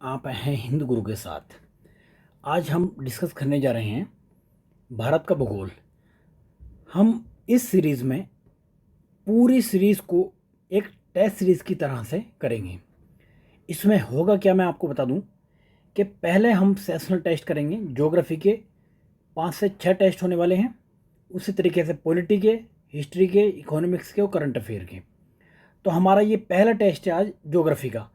आप हैं हिंद गुरु के साथ। आज हम डिस्कस करने जा रहे हैं भारत का भूगोल। हम इस सीरीज़ में पूरी सीरीज़ को एक टेस्ट सीरीज़ की तरह से करेंगे। इसमें होगा क्या, मैं आपको बता दूं कि पहले हम सेशनल टेस्ट करेंगे। ज्योग्राफी के 5 से 6 टेस्ट होने वाले हैं। उसी तरीके से पॉलिटी के, हिस्ट्री के, इकोनॉमिक्स के और करंट अफेयर के। तो हमारा ये पहला टेस्ट है आज ज्योग्राफी का।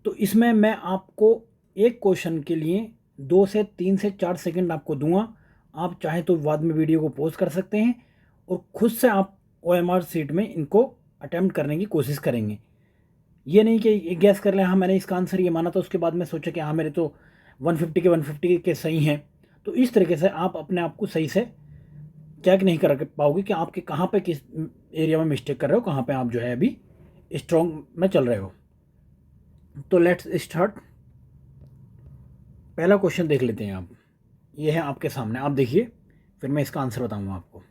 तो इसमें मैं आपको एक क्वेश्चन के लिए 2 से 3 से 4 सेकंड आपको दूंगा। आप चाहें तो बाद में वीडियो को पॉज कर सकते हैं और खुद से आप OMR सीट में इनको अटैम्प्ट करने की कोशिश करेंगे। ये नहीं कि गैस कर लें हाँ मैंने इसका आंसर ये माना, तो उसके बाद में सोचा कि हाँ मेरे तो 150 के सही हैं। तो इस तरीके से आप अपने आप को सही से चेक नहीं कर पाओगे कि आपके कहाँ पे किस एरिया में मिस्टेक कर रहे हो, कहाँ पे आप जो है अभी स्ट्रॉन्ग में चल रहे हो। तो लेट्स स्टार्ट। पहला क्वेश्चन देख लेते हैं आप। ये है आपके सामने, आप देखिए, फिर मैं इसका आंसर बताऊंगा आपको।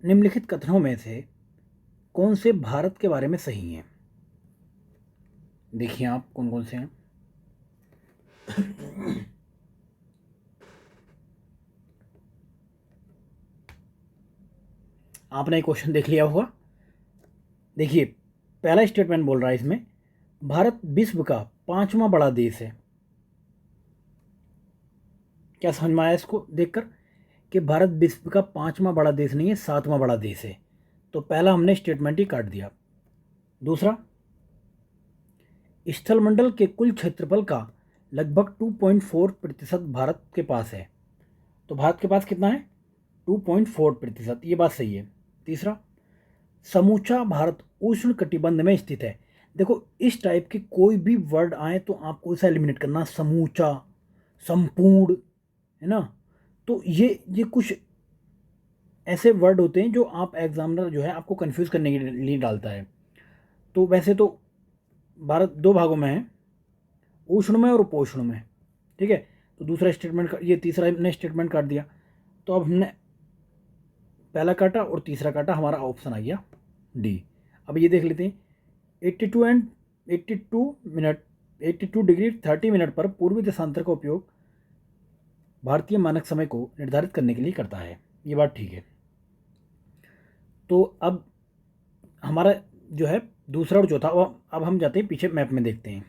निम्नलिखित कथनों में से कौन से भारत के बारे में सही हैं? देखिए आप कौन कौन से हैं। आपने क्वेश्चन देख लिया होगा। देखिए पहला स्टेटमेंट बोल रहा है इसमें, भारत विश्व का 5वां बड़ा देश है। क्या समझ में आया इसको देखकर कि भारत विश्व का 5वां बड़ा देश नहीं है, 7वां बड़ा देश है। तो पहला हमने स्टेटमेंट ही काट दिया। दूसरा, स्थलमंडल के कुल क्षेत्रफल का लगभग 2.4% भारत के पास है। तो भारत के पास कितना है? 2.4%। ये बात सही है। तीसरा, समूचा भारत उष्ण कटिबंध में स्थित है। देखो इस टाइप के कोई भी वर्ड आए तो आपको इसे एलिमिनेट करना। समूचा, संपूर्ण, है ना। तो ये कुछ ऐसे वर्ड होते हैं जो आप एग्जामिनर जो है आपको कंफ्यूज करने के लिए डालता है। तो वैसे तो भारत 2 भागों में है, उष्ण में और उपोष्ण में। ठीक है। तो दूसरा स्टेटमेंट, ये तीसरा हमने स्टेटमेंट काट दिया। तो अब हमने पहला काटा और तीसरा काटा, हमारा ऑप्शन आ गया डी। अब ये देख लेते हैं, 82 डिग्री 30 मिनट पर पूर्वी देशांतर का उपयोग भारतीय मानक समय को निर्धारित करने के लिए करता है। ये बात ठीक है। तो अब हमारा जो है दूसरा और चौथा, अब हम जाते हैं पीछे मैप में, देखते हैं।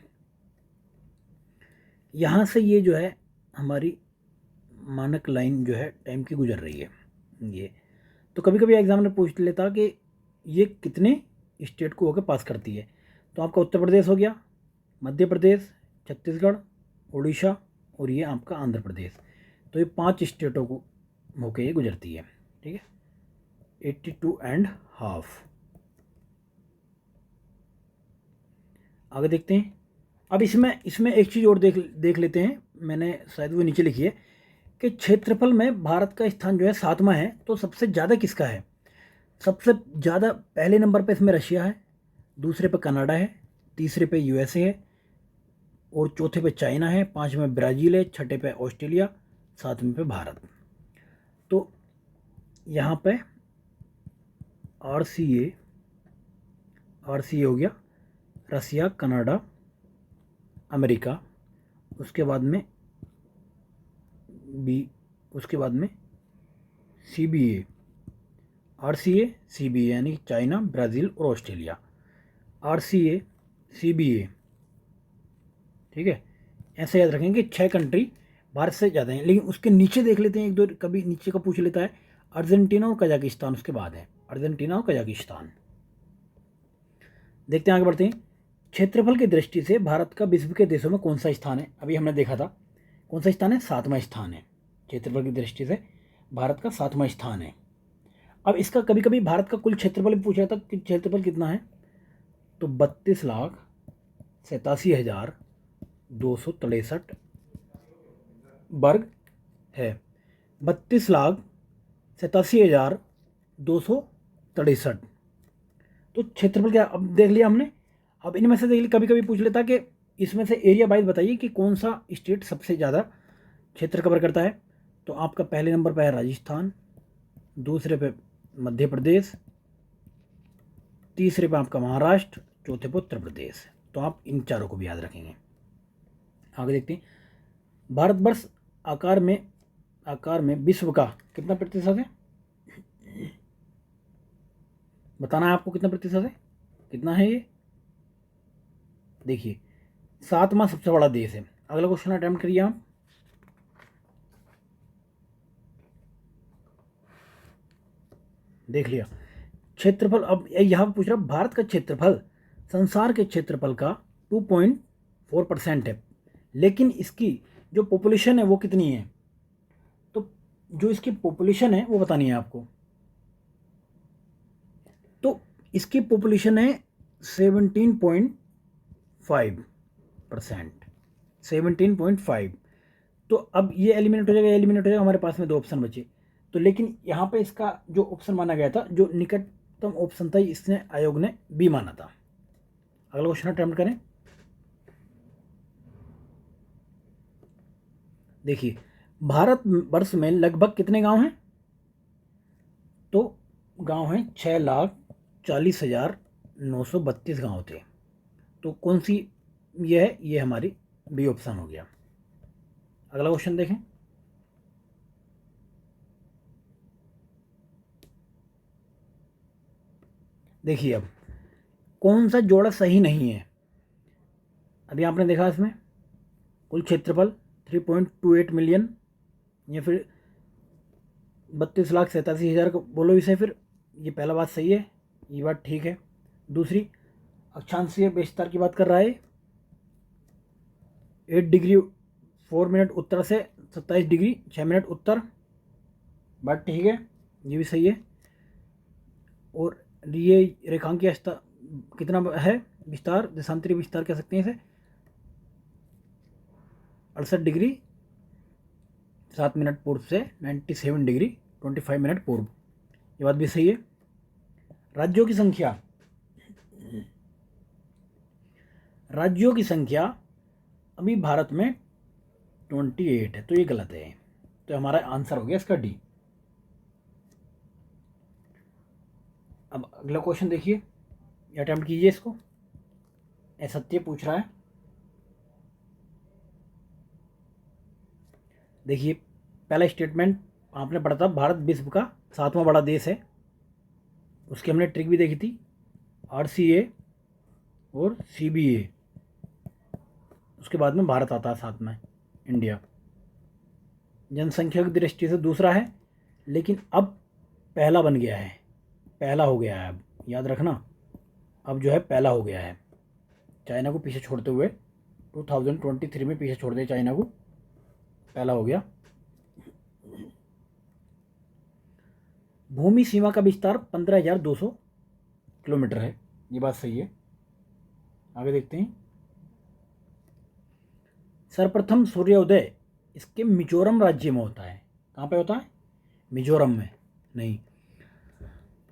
यहाँ से ये जो है हमारी मानक लाइन जो है टाइम की गुजर रही है ये। तो कभी कभी एग्जामिनर पूछ लेता कि ये कितने स्टेट को होकर पास करती है। तो आपका उत्तर प्रदेश हो गया, मध्य प्रदेश, छत्तीसगढ़, उड़ीसा और ये आपका आंध्र प्रदेश। तो ये 5 स्टेटों को होकर ये गुजरती है। ठीक है, 82.5। आगे देखते हैं। अब इसमें एक चीज़ और देख लेते हैं। मैंने शायद वो नीचे लिखी है कि क्षेत्रफल में भारत का स्थान जो है 7वां है। तो सबसे ज़्यादा किसका है? सबसे ज़्यादा पहले नंबर पे इसमें रशिया है, दूसरे पे कनाडा है, तीसरे पे USA है और चौथे पे चाइना है, 5वें में ब्राज़ील है, छठे पे ऑस्ट्रेलिया, 7वें पे भारत। तो यहाँ पे RCA हो गया, रसिया, कनाडा, अमेरिका, उसके बाद में CBA, RCA CBA यानी चाइना, ब्राज़ील और ऑस्ट्रेलिया। RCA CBA, ठीक है। ऐसे याद रखेंगे 6 कंट्री भारत से ज़्यादा हैं। लेकिन उसके नीचे देख लेते हैं, एक दो कभी नीचे का पूछ लेता है। अर्जेंटीना और कजाकिस्तान उसके बाद है, अर्जेंटीना और कजाकिस्तान। देखते हैं, आगे बढ़ते हैं। क्षेत्रफल की दृष्टि से भारत का विश्व के देशों में कौन सा स्थान है? अभी हमने देखा था कौन सा स्थान है, 7वां स्थान है। क्षेत्रफल की दृष्टि से भारत का 7वां स्थान है। अब इसका कभी कभी भारत का कुल क्षेत्रफल भी पूछ रहा था कि क्षेत्रफल कितना है। तो 32,87,263 वर्ग है। 32,87,263। तो क्षेत्रफल क्या, अब देख लिया हमने। अब इनमें से देख लिया, कभी कभी पूछ लेता कि इसमें से एरिया वाइज बताइए कि कौन सा स्टेट सबसे ज़्यादा क्षेत्र कवर करता है। तो आपका पहले नंबर पर है राजस्थान, दूसरे पे मध्य प्रदेश, तीसरे पे आपका महाराष्ट्र, चौथे पे उत्तर प्रदेश। तो आप इन चारों को भी याद रखेंगे। आगे देखते हैं, भारतवर्ष आकार में विश्व का कितना प्रतिशत है? बताना है आपको कितना प्रतिशत है, कितना है ये। देखिए 7वां सबसे बड़ा देश है। अगला क्वेश्चन अटेम्प्ट करिए आप। देख लिया क्षेत्रफल। अब यहाँ पे पूछ रहा भारत का क्षेत्रफल संसार के क्षेत्रफल का 2.4% है, लेकिन इसकी जो पॉपुलेशन है वो कितनी है? तो जो इसकी पॉपुलेशन है वो बतानी है आपको। तो इसकी पॉपुलेशन है 17.5%, 17.5। तो अब ये एलिमिनेट हो जाएगा, एलिमिनेट हो जाएगा, हमारे पास में 2 ऑप्शन बचे। तो लेकिन यहाँ पे इसका जो ऑप्शन माना गया था, जो निकटतम ऑप्शन था, इसने आयोग ने बी माना था। अगला क्वेश्चन अटेम्प्ट करें। देखिए भारत वर्ष में लगभग कितने गांव हैं? तो गांव हैं 6,40,932 गांव थे। तो कौन सी ये है? ये हमारी बी ऑप्शन हो गया। अगला क्वेश्चन देखें। देखिए अब कौन सा जोड़ा सही नहीं है? अभी आपने देखा इसमें कुल क्षेत्रफल 3.28 मिलियन, या फिर 32,87,000 को बोलो इसे। फिर ये पहला बात सही है, ये बात ठीक है। दूसरी, अक्षांशीय विस्तार की बात कर रहा है, 8 डिग्री 4 मिनट उत्तर से 27 डिग्री 6 मिनट उत्तर, बात ठीक है, ये भी सही है। और ये रेखांकीय कितना है विस्तार, देशांतरी विस्तार कह सकते हैं इसे, 68 डिग्री 7 मिनट पूर्व से 97 डिग्री 25 मिनट पूर्व, ये बात भी सही है। राज्यों की संख्या अभी भारत में 28 है, तो ये गलत है। तो हमारा आंसर हो गया इसका डी। अब अगला क्वेश्चन देखिए, अटेम्प्ट कीजिए इसको। सत्य पूछ रहा है। देखिए पहला स्टेटमेंट आपने पढ़ा था, भारत विश्व का 7वां बड़ा देश है। उसकी हमने ट्रिक भी देखी थी, RCA और CBA। उसके बाद में भारत आता है साथ में, इंडिया। जनसंख्या की दृष्टि से दूसरा है, लेकिन अब पहला बन गया है, पहला हो गया है। अब याद रखना, अब जो है पहला हो गया है, चाइना को पीछे छोड़ते हुए। 2023 में पीछे छोड़ दिया चाइना को, पहला हो गया। भूमि सीमा का विस्तार 15,200 किलोमीटर है, ये बात सही है। आगे देखते हैं। सर्वप्रथम सूर्योदय इसके मिजोरम राज्य में होता है। कहाँ पे होता है? मिजोरम में नहीं।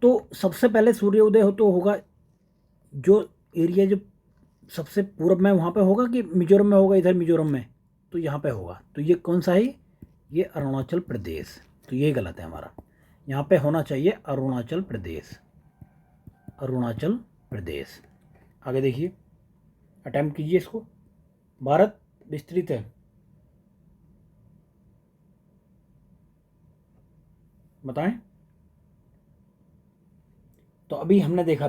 तो सबसे पहले सूर्योदय हो तो होगा जो एरिया जो सबसे पूर्व में, वहाँ पे होगा कि मिजोरम में होगा? इधर मिजोरम में, तो यहाँ पे होगा। तो ये कौन सा है? ये अरुणाचल प्रदेश। तो ये गलत है हमारा, यहाँ पे होना चाहिए अरुणाचल प्रदेश, अरुणाचल प्रदेश। आगे देखिए, अटेम्प्ट कीजिए इसको। भारत विस्तृत है, बताएं। तो अभी हमने देखा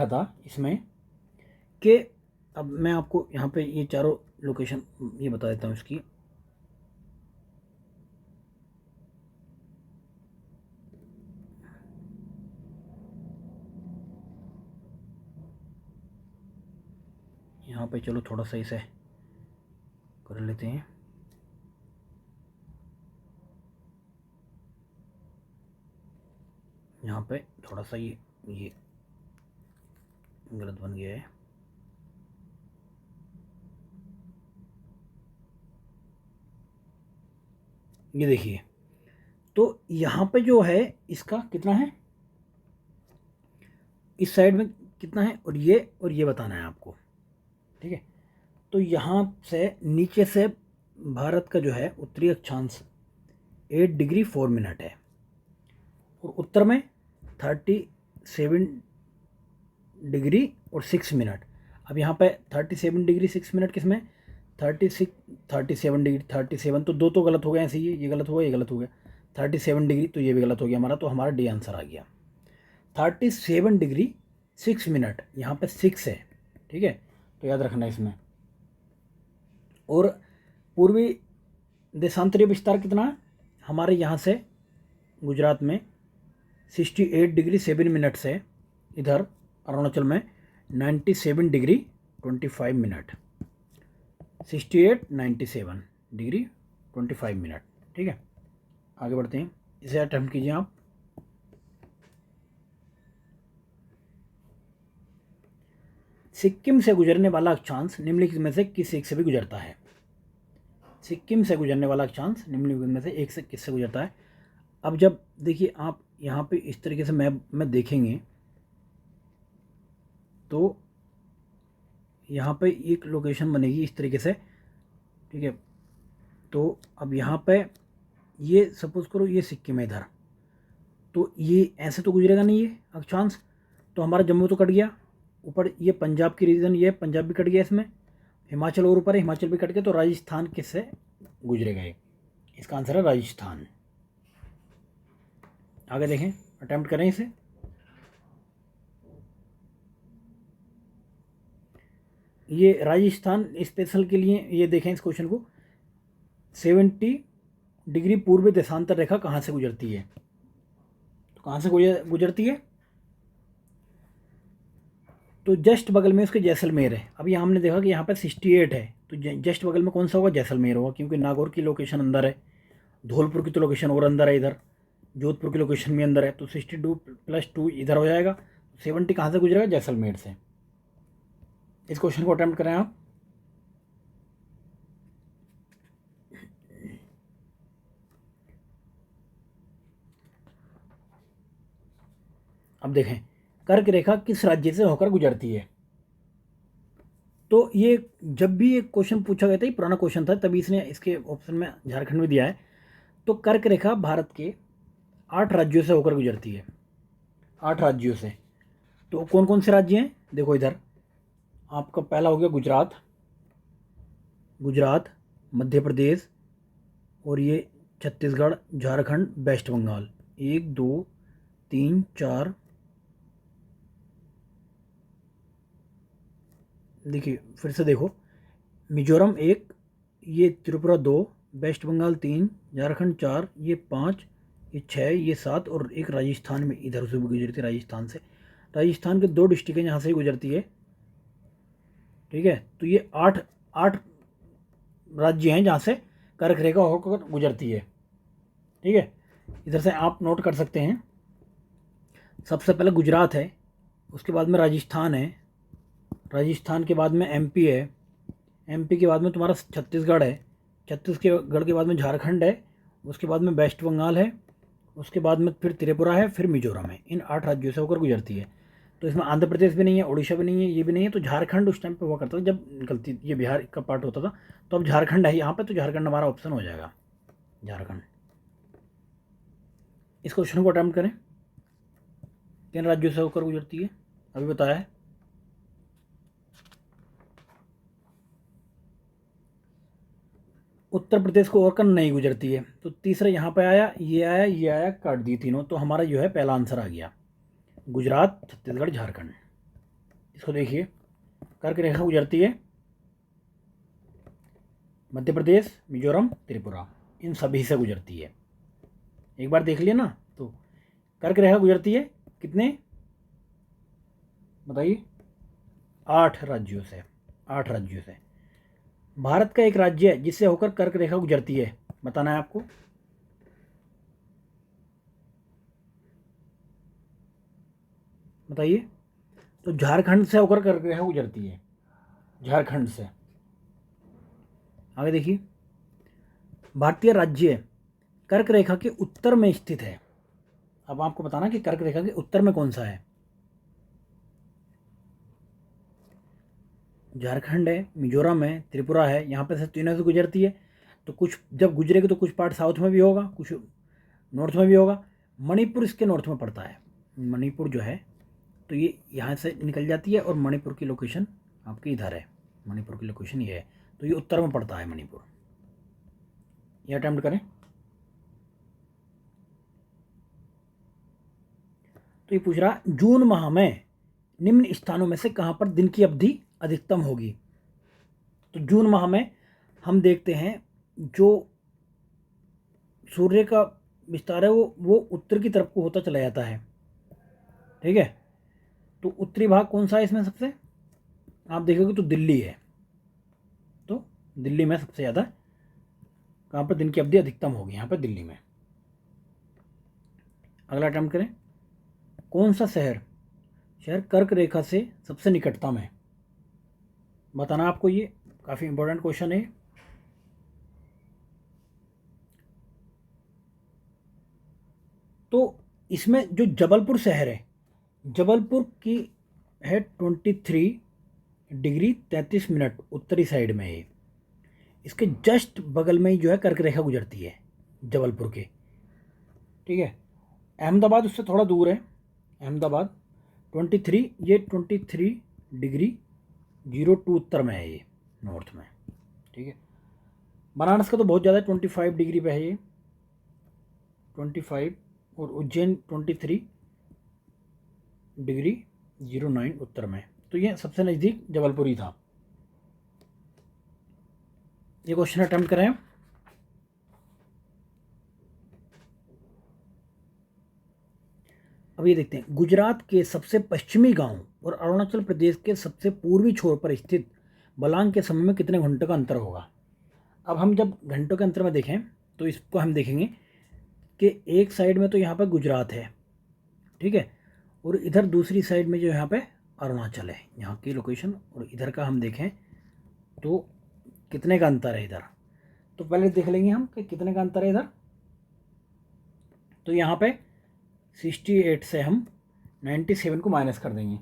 था इसमें कि, अब मैं आपको यहाँ पे ये चारों लोकेशन ये बता देता हूँ इसकी। यहाँ पे चलो थोड़ा सा इसे कर लेते हैं। यहाँ पे थोड़ा सा ये गलत बन गया है। ये देखिए, तो यहाँ पे जो है इसका कितना है, इस साइड में कितना है, और ये बताना है आपको, ठीक है। तो यहाँ से नीचे से भारत का जो है उत्तरी अक्षांश 8 डिग्री 4 मिनट है, और उत्तर में 37 डिग्री और 6 मिनट। अब यहाँ पे 37 डिग्री 6 मिनट किस में, 37 डिग्री 37, तो दो तो गलत हो गए ऐसे, ये गलत हो गया, ये गलत हो गया, 37 डिग्री, तो ये भी गलत हो गया हमारा, तो हमारा डी आंसर आ गया। 37 डिग्री 6 मिनट, यहाँ पे 6 है, ठीक है, तो याद रखना इसमें। और पूर्वी देशांतरीय विस्तार कितना है हमारे यहाँ से गुजरात में, 68 डिग्री 7 मिनट से इधर अरुणाचल में 97 डिग्री 25 मिनट, 67 डिग्री 25 मिनट, ठीक है। आगे बढ़ते हैं, इसे अटेम्प्ट कीजिए आप। सिक्किम से गुजरने वाला अक्षांश निम्नलिखित में से किस एक से भी गुजरता है। सिक्किम से गुजरने वाला अक्षांश निम्नलिखित में से एक से किससे गुजरता है। अब जब देखिए आप यहाँ पे इस तरीके से मैप में देखेंगे तो यहाँ पे एक लोकेशन बनेगी इस तरीके से, ठीक है। तो अब यहाँ पे ये सपोज करो ये सिक्किम है इधर, तो ये ऐसे तो गुजरेगा नहीं ये अक्षांश, तो हमारा जम्मू तो कट गया, ऊपर ये पंजाब की रीजन, ये पंजाब भी कट गया इसमें, हिमाचल और ऊपर है, हिमाचल भी कट गया, तो राजस्थान किससे गुजरेगा ये, इसका आंसर है राजस्थान। आगे देखें, अटेम्प्ट करें इसे। ये राजस्थान स्पेशल के लिए ये देखें इस क्वेश्चन को, 70 डिग्री पूर्व देशांतर रेखा कहाँ से गुजरती है, तो कहाँ से गुजरती है, तो जस्ट बगल में उसके जैसलमेर है। अभी हमने देखा कि यहाँ पे 68 है, तो जस्ट बगल में कौन सा होगा, जैसलमेर होगा, क्योंकि नागौर की लोकेशन अंदर है, धौलपुर की तो लोकेशन और अंदर है, इधर जोधपुर की लोकेशन भी अंदर है, तो 62 + 2 इधर हो जाएगा, 70 कहाँ से गुजरेगा, जैसलमेर से। इस क्वेश्चन को अटेम्प्ट करें आप। अब देखें, कर्क रेखा किस राज्य से होकर गुजरती है। तो ये जब भी एक क्वेश्चन पूछा गया था, ये पुराना क्वेश्चन था, तभी इसने इसके ऑप्शन में झारखंड में दिया है। तो कर्क रेखा भारत के 8 राज्यों से होकर गुजरती है, 8 राज्यों से। तो कौन कौन से राज्य हैं, देखो इधर आपका पहला हो गया गुजरात, मध्य प्रदेश, और ये छत्तीसगढ़, झारखंड, वेस्ट बंगाल, 1 2 3 4, देखिए फिर से देखो, मिजोरम 1, ये त्रिपुरा 2, वेस्ट बंगाल 3, झारखंड 4, ये 5, ये 6, ये 7, और एक राजस्थान में इधर से भी गुजरती है, राजस्थान से। राजस्थान के 2 डिस्ट्रिक्ट हैं जहाँ से गुजरती है, ठीक है। तो ये 8 राज्य हैं जहाँ से कर्क रेखा होकर गुजरती है, ठीक है। इधर से आप नोट कर सकते हैं, सबसे पहले गुजरात है, उसके बाद में राजस्थान है, राजस्थान के बाद में एमपी है, एमपी के बाद में तुम्हारा छत्तीसगढ़ है, छत्तीसगढ़ के बाद में झारखंड है, उसके बाद में वेस्ट बंगाल है, उसके बाद में फिर त्रिपुरा है, फिर मिजोरम है। इन 8 राज्यों से होकर गुजरती है। तो इसमें आंध्र प्रदेश भी नहीं है, उड़ीसा भी नहीं है, ये भी नहीं है, तो झारखंड उस टाइम पे हुआ करता था जब निकलती, ये बिहार का पार्ट होता था, तो अब झारखंड है यहाँ पे, तो झारखंड हमारा ऑप्शन हो जाएगा, झारखंड। इस क्वेश्चन को अटेम्प्ट करें, किन राज्यों से होकर गुजरती है, अभी बताया है। उत्तर प्रदेश को होकर नहीं गुजरती है, तो तीसरा यहाँ पे आया, ये आया, ये आया, काट दिए तीनों, तो हमारा जो है पहला आंसर आ गया, गुजरात, छत्तीसगढ़, झारखंड। इसको देखिए, कर्क रेखा गुजरती है मध्य प्रदेश, मिजोरम, त्रिपुरा, इन सभी से गुजरती है। एक बार देख लिया ना, तो कर्क रेखा गुजरती है कितने बताइए, 8 राज्यों से, 8 राज्यों से। भारत का एक राज्य है जिससे होकर कर्क रेखा गुजरती है, बताना है आपको। बताइए, तो झारखंड से होकर कर्क रेखा गुजरती है, झारखंड से। आगे देखिए, भारतीय राज्य कर्क रेखा के उत्तर में स्थित है। अब आपको बताना कि कर्क रेखा के उत्तर में कौन सा है। झारखंड है, मिजोरम है, त्रिपुरा है, यहाँ पे से तीनों से गुजरती है। तो कुछ जब गुजरेगी तो कुछ पार्ट साउथ में भी होगा, कुछ नॉर्थ में भी होगा। मणिपुर इसके नॉर्थ में पड़ता है, मणिपुर जो है तो ये यहाँ से निकल जाती है और मणिपुर की लोकेशन आपकी इधर है, मणिपुर की लोकेशन ये है, तो ये उत्तर में पड़ता है मणिपुर। ये अटेम्प्ट करें। तो ये पूछ रहा जून माह में निम्न स्थानों में से कहाँ पर दिन की अवधि अधिकतम होगी। तो जून माह में हम देखते हैं जो सूर्य का विस्तार है वो उत्तर की तरफ को होता चला जाता है, ठीक है। तो उत्तरी भाग कौन सा है इसमें सबसे, आप देखोगे तो दिल्ली है। तो दिल्ली में सबसे ज़्यादा कहाँ पर दिन की अवधि अधिकतम होगी, यहाँ पर दिल्ली में। अगला अटेम्प्ट करें। कौन सा शहर कर्क रेखा से सबसे निकटतम है, बताना आपको। ये काफ़ी इंपॉर्टेंट क्वेश्चन है। तो इसमें जो जबलपुर शहर है, जबलपुर की है 23 डिग्री 33 मिनट उत्तरी साइड में है। इसके जस्ट बगल में ही जो है कर्क रेखा गुजरती है जबलपुर के, ठीक है। अहमदाबाद उससे थोड़ा दूर है, अहमदाबाद 23, ये 23 डिग्री 02 उत्तर में है, ये नॉर्थ में, ठीक है। बनारस का तो बहुत ज़्यादा 25 डिग्री पे है ये, 25, और उज्जैन 23 डिग्री 09 उत्तर में। तो ये सबसे नज़दीक जबलपुर ही था। ये क्वेश्चन अटेम्प्ट करें। अब ये देखते हैं, गुजरात के सबसे पश्चिमी गांव और अरुणाचल प्रदेश के सबसे पूर्वी छोर पर स्थित बलांग के समय में कितने घंटों का अंतर होगा। अब हम जब घंटों के अंतर में देखें तो इसको हम देखेंगे कि एक साइड में तो यहाँ पर गुजरात है, ठीक है, और इधर दूसरी साइड में जो यहाँ पे अरुणाचल है, यहाँ की लोकेशन, और इधर का हम देखें तो कितने का अंतर है इधर। तो पहले देख लेंगे हम कि कितने का अंतर है इधर। तो यहाँ पे 68 से हम 97 को माइनस कर देंगे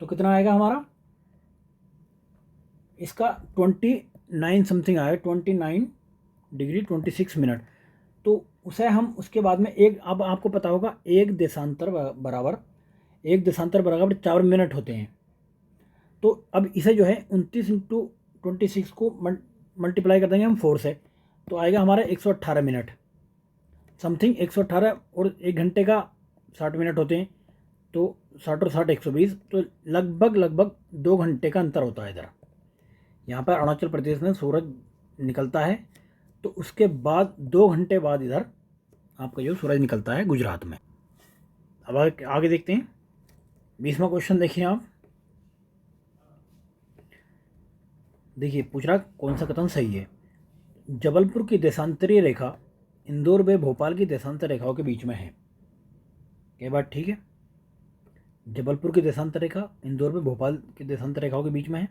तो कितना आएगा हमारा, इसका 29 समथिंग आएगा, 29 डिग्री 26 मिनट। तो उसे हम उसके बाद में एक, अब आपको पता होगा एक देशांतर बराबर 4 मिनट होते हैं। तो अब इसे जो है 29 × 26 को मल्टीप्लाई कर देंगे हम 4 से, तो आएगा हमारा 118 मिनट समथिंग, 118, और 1 घंटे का 60 मिनट होते हैं, तो 60 और 60 120, तो लगभग 2 घंटे का अंतर होता है इधर। यहाँ पर अरुणाचल प्रदेश में सूरज निकलता है, तो उसके बाद 2 घंटे बाद इधर आपका जो सूरज निकलता है गुजरात में। अब आगे देखते हैं। 20वां क्वेश्चन देखिए आप। देखिए पूछ रहा कौन सा कथन सही है। जबलपुर की देशांतरीय रेखा इंदौर व भोपाल की देशांतर रेखाओं के बीच में है। क्या बात ठीक है? जबलपुर की देशांतर रेखा इंदौर व भोपाल की देशांतर रेखाओं के बीच में है।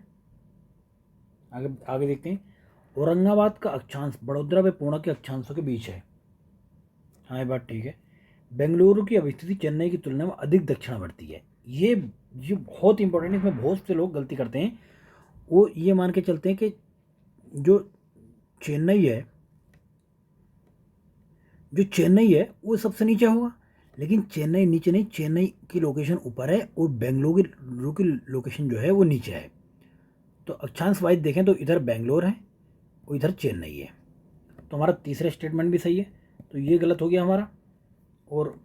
आगे देखते हैं। औरंगाबाद का अक्षांश बड़ोदरा व पुणे के अक्षांशों के बीच है। हाँ ये बात ठीक है। बेंगलुरु की अवस्थिति चेन्नई की तुलना में अधिक दक्षिणावर्ती है। ये बहुत इंपॉर्टेंट है, इसमें बहुत से लोग गलती करते हैं। वो ये मान के चलते हैं कि जो चेन्नई है वो सबसे नीचे होगा, लेकिन चेन्नई नीचे नहीं, चेन्नई की लोकेशन ऊपर है और बेंगलुरु की लोकेशन जो है वो नीचे है। तो अक्षांश वाइज देखें तो इधर बेंगलोर है और इधर चेन्नई है। तो हमारा तीसरा स्टेटमेंट भी सही है, तो ये गलत हो गया हमारा, और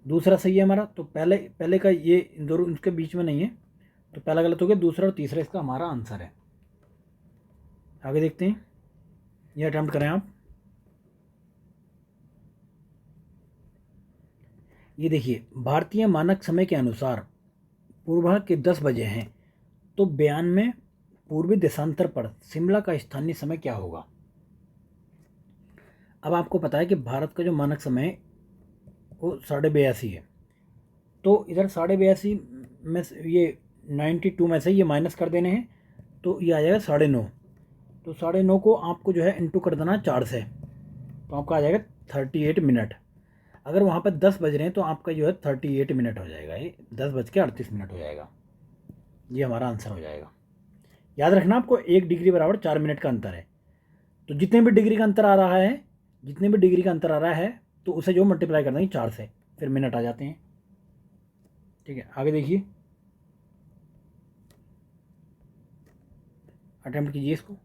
दूसरा सही है हमारा। तो पहले का ये इंदौर उनके बीच में नहीं है, तो पहला गलत हो गया, दूसरा और तीसरा इसका हमारा आंसर है। आगे देखते हैं, ये अटेम्प्ट करें आप। ये देखिए, भारतीय मानक समय के अनुसार पूर्वाह के 10 बजे हैं, तो बयान में पूर्वी देशांतर पर शिमला का स्थानीय समय क्या होगा। अब आपको पता है कि भारत का जो मानक समय है वो 82.5 है, तो इधर 82.5 में ये 92 में से ये माइनस कर देने हैं, तो ये आ जाएगा 9.5। तो 9.5 को आपको जो है इंटू कर देना 4 से, तो आपका आ जाएगा 38 मिनट। अगर वहाँ पर 10 बज रहे हैं तो आपका जो है 38 मिनट हो जाएगा, ये 10:38 हो जाएगा। ये हमारा आंसर हो जाएगा। याद रखना आपको 1 डिग्री बराबर 4 मिनट का अंतर है। तो जितने भी डिग्री का अंतर आ रहा है तो उसे जो मल्टीप्लाई कर देंगे 4 से, फिर मिनट आ जाते हैं। ठीक है, आगे देखिए, अटेम्प्ट कीजिए इसको।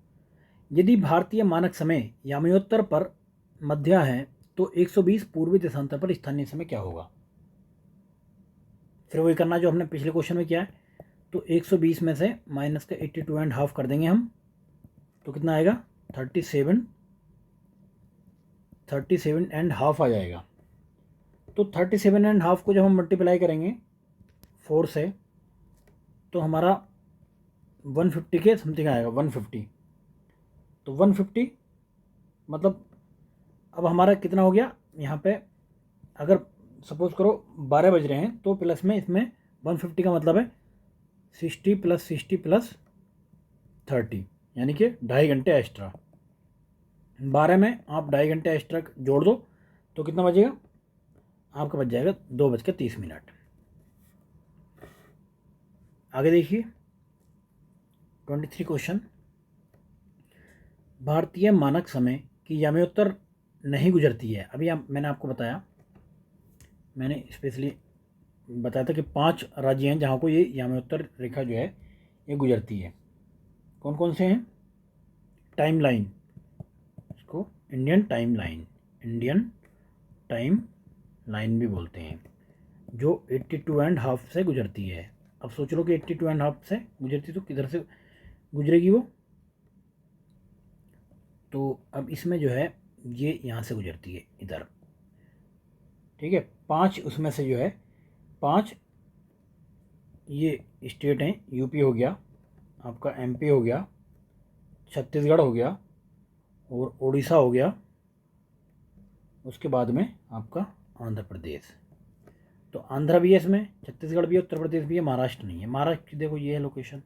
यदि भारतीय मानक समय याम्योत्तर पर मध्य है तो 120 पूर्वी देशांतर पर स्थानीय समय क्या होगा? फिर वही करना जो हमने पिछले क्वेश्चन में किया है। तो 120 में से माइनस का 82.5 कर देंगे हम, तो कितना आएगा? 37.5 आ जाएगा। तो 37.5 को जब हम मल्टीप्लाई करेंगे 4 से तो हमारा 150 के समथिंग आएगा, 150। तो 150 मतलब अब हमारा कितना हो गया यहाँ पे? अगर सपोज करो 12 बज रहे हैं तो प्लस में इसमें 150 का मतलब है 60 + 60 + 30, यानी कि 2.5 घंटे एक्स्ट्रा। 12 में आप 2.5 घंटे एक्स्ट्रा जोड़ दो तो कितना बजेगा? आपका बच जाएगा 2:30। आगे देखिए 23 क्वेश्चन। भारतीय मानक समय की याम्योत्तर नहीं गुजरती है। अभी मैंने आपको बताया, मैंने स्पेशली बताया था कि 5 राज्य हैं जहाँ को ये याम्योत्तर रेखा जो है ये गुजरती है। कौन कौन से हैं? टाइम लाइन, इसको इंडियन टाइम लाइन भी बोलते हैं, जो 82.5 से गुजरती है। अब सोच लो कि 82.5 से गुजरती तो किधर से गुजरेगी वो? तो अब इसमें जो है ये यहाँ से गुजरती है इधर। ठीक है, 5 उसमें से जो है 5 ये स्टेट हैं, यूपी हो गया, आपका एमपी हो गया, छत्तीसगढ़ हो गया और उड़ीसा हो गया, उसके बाद में आपका आंध्र प्रदेश। तो आंध्र भी है इसमें, छत्तीसगढ़ भी है, उत्तर प्रदेश भी है, महाराष्ट्र नहीं है। महाराष्ट्र देखो ये है लोकेशन,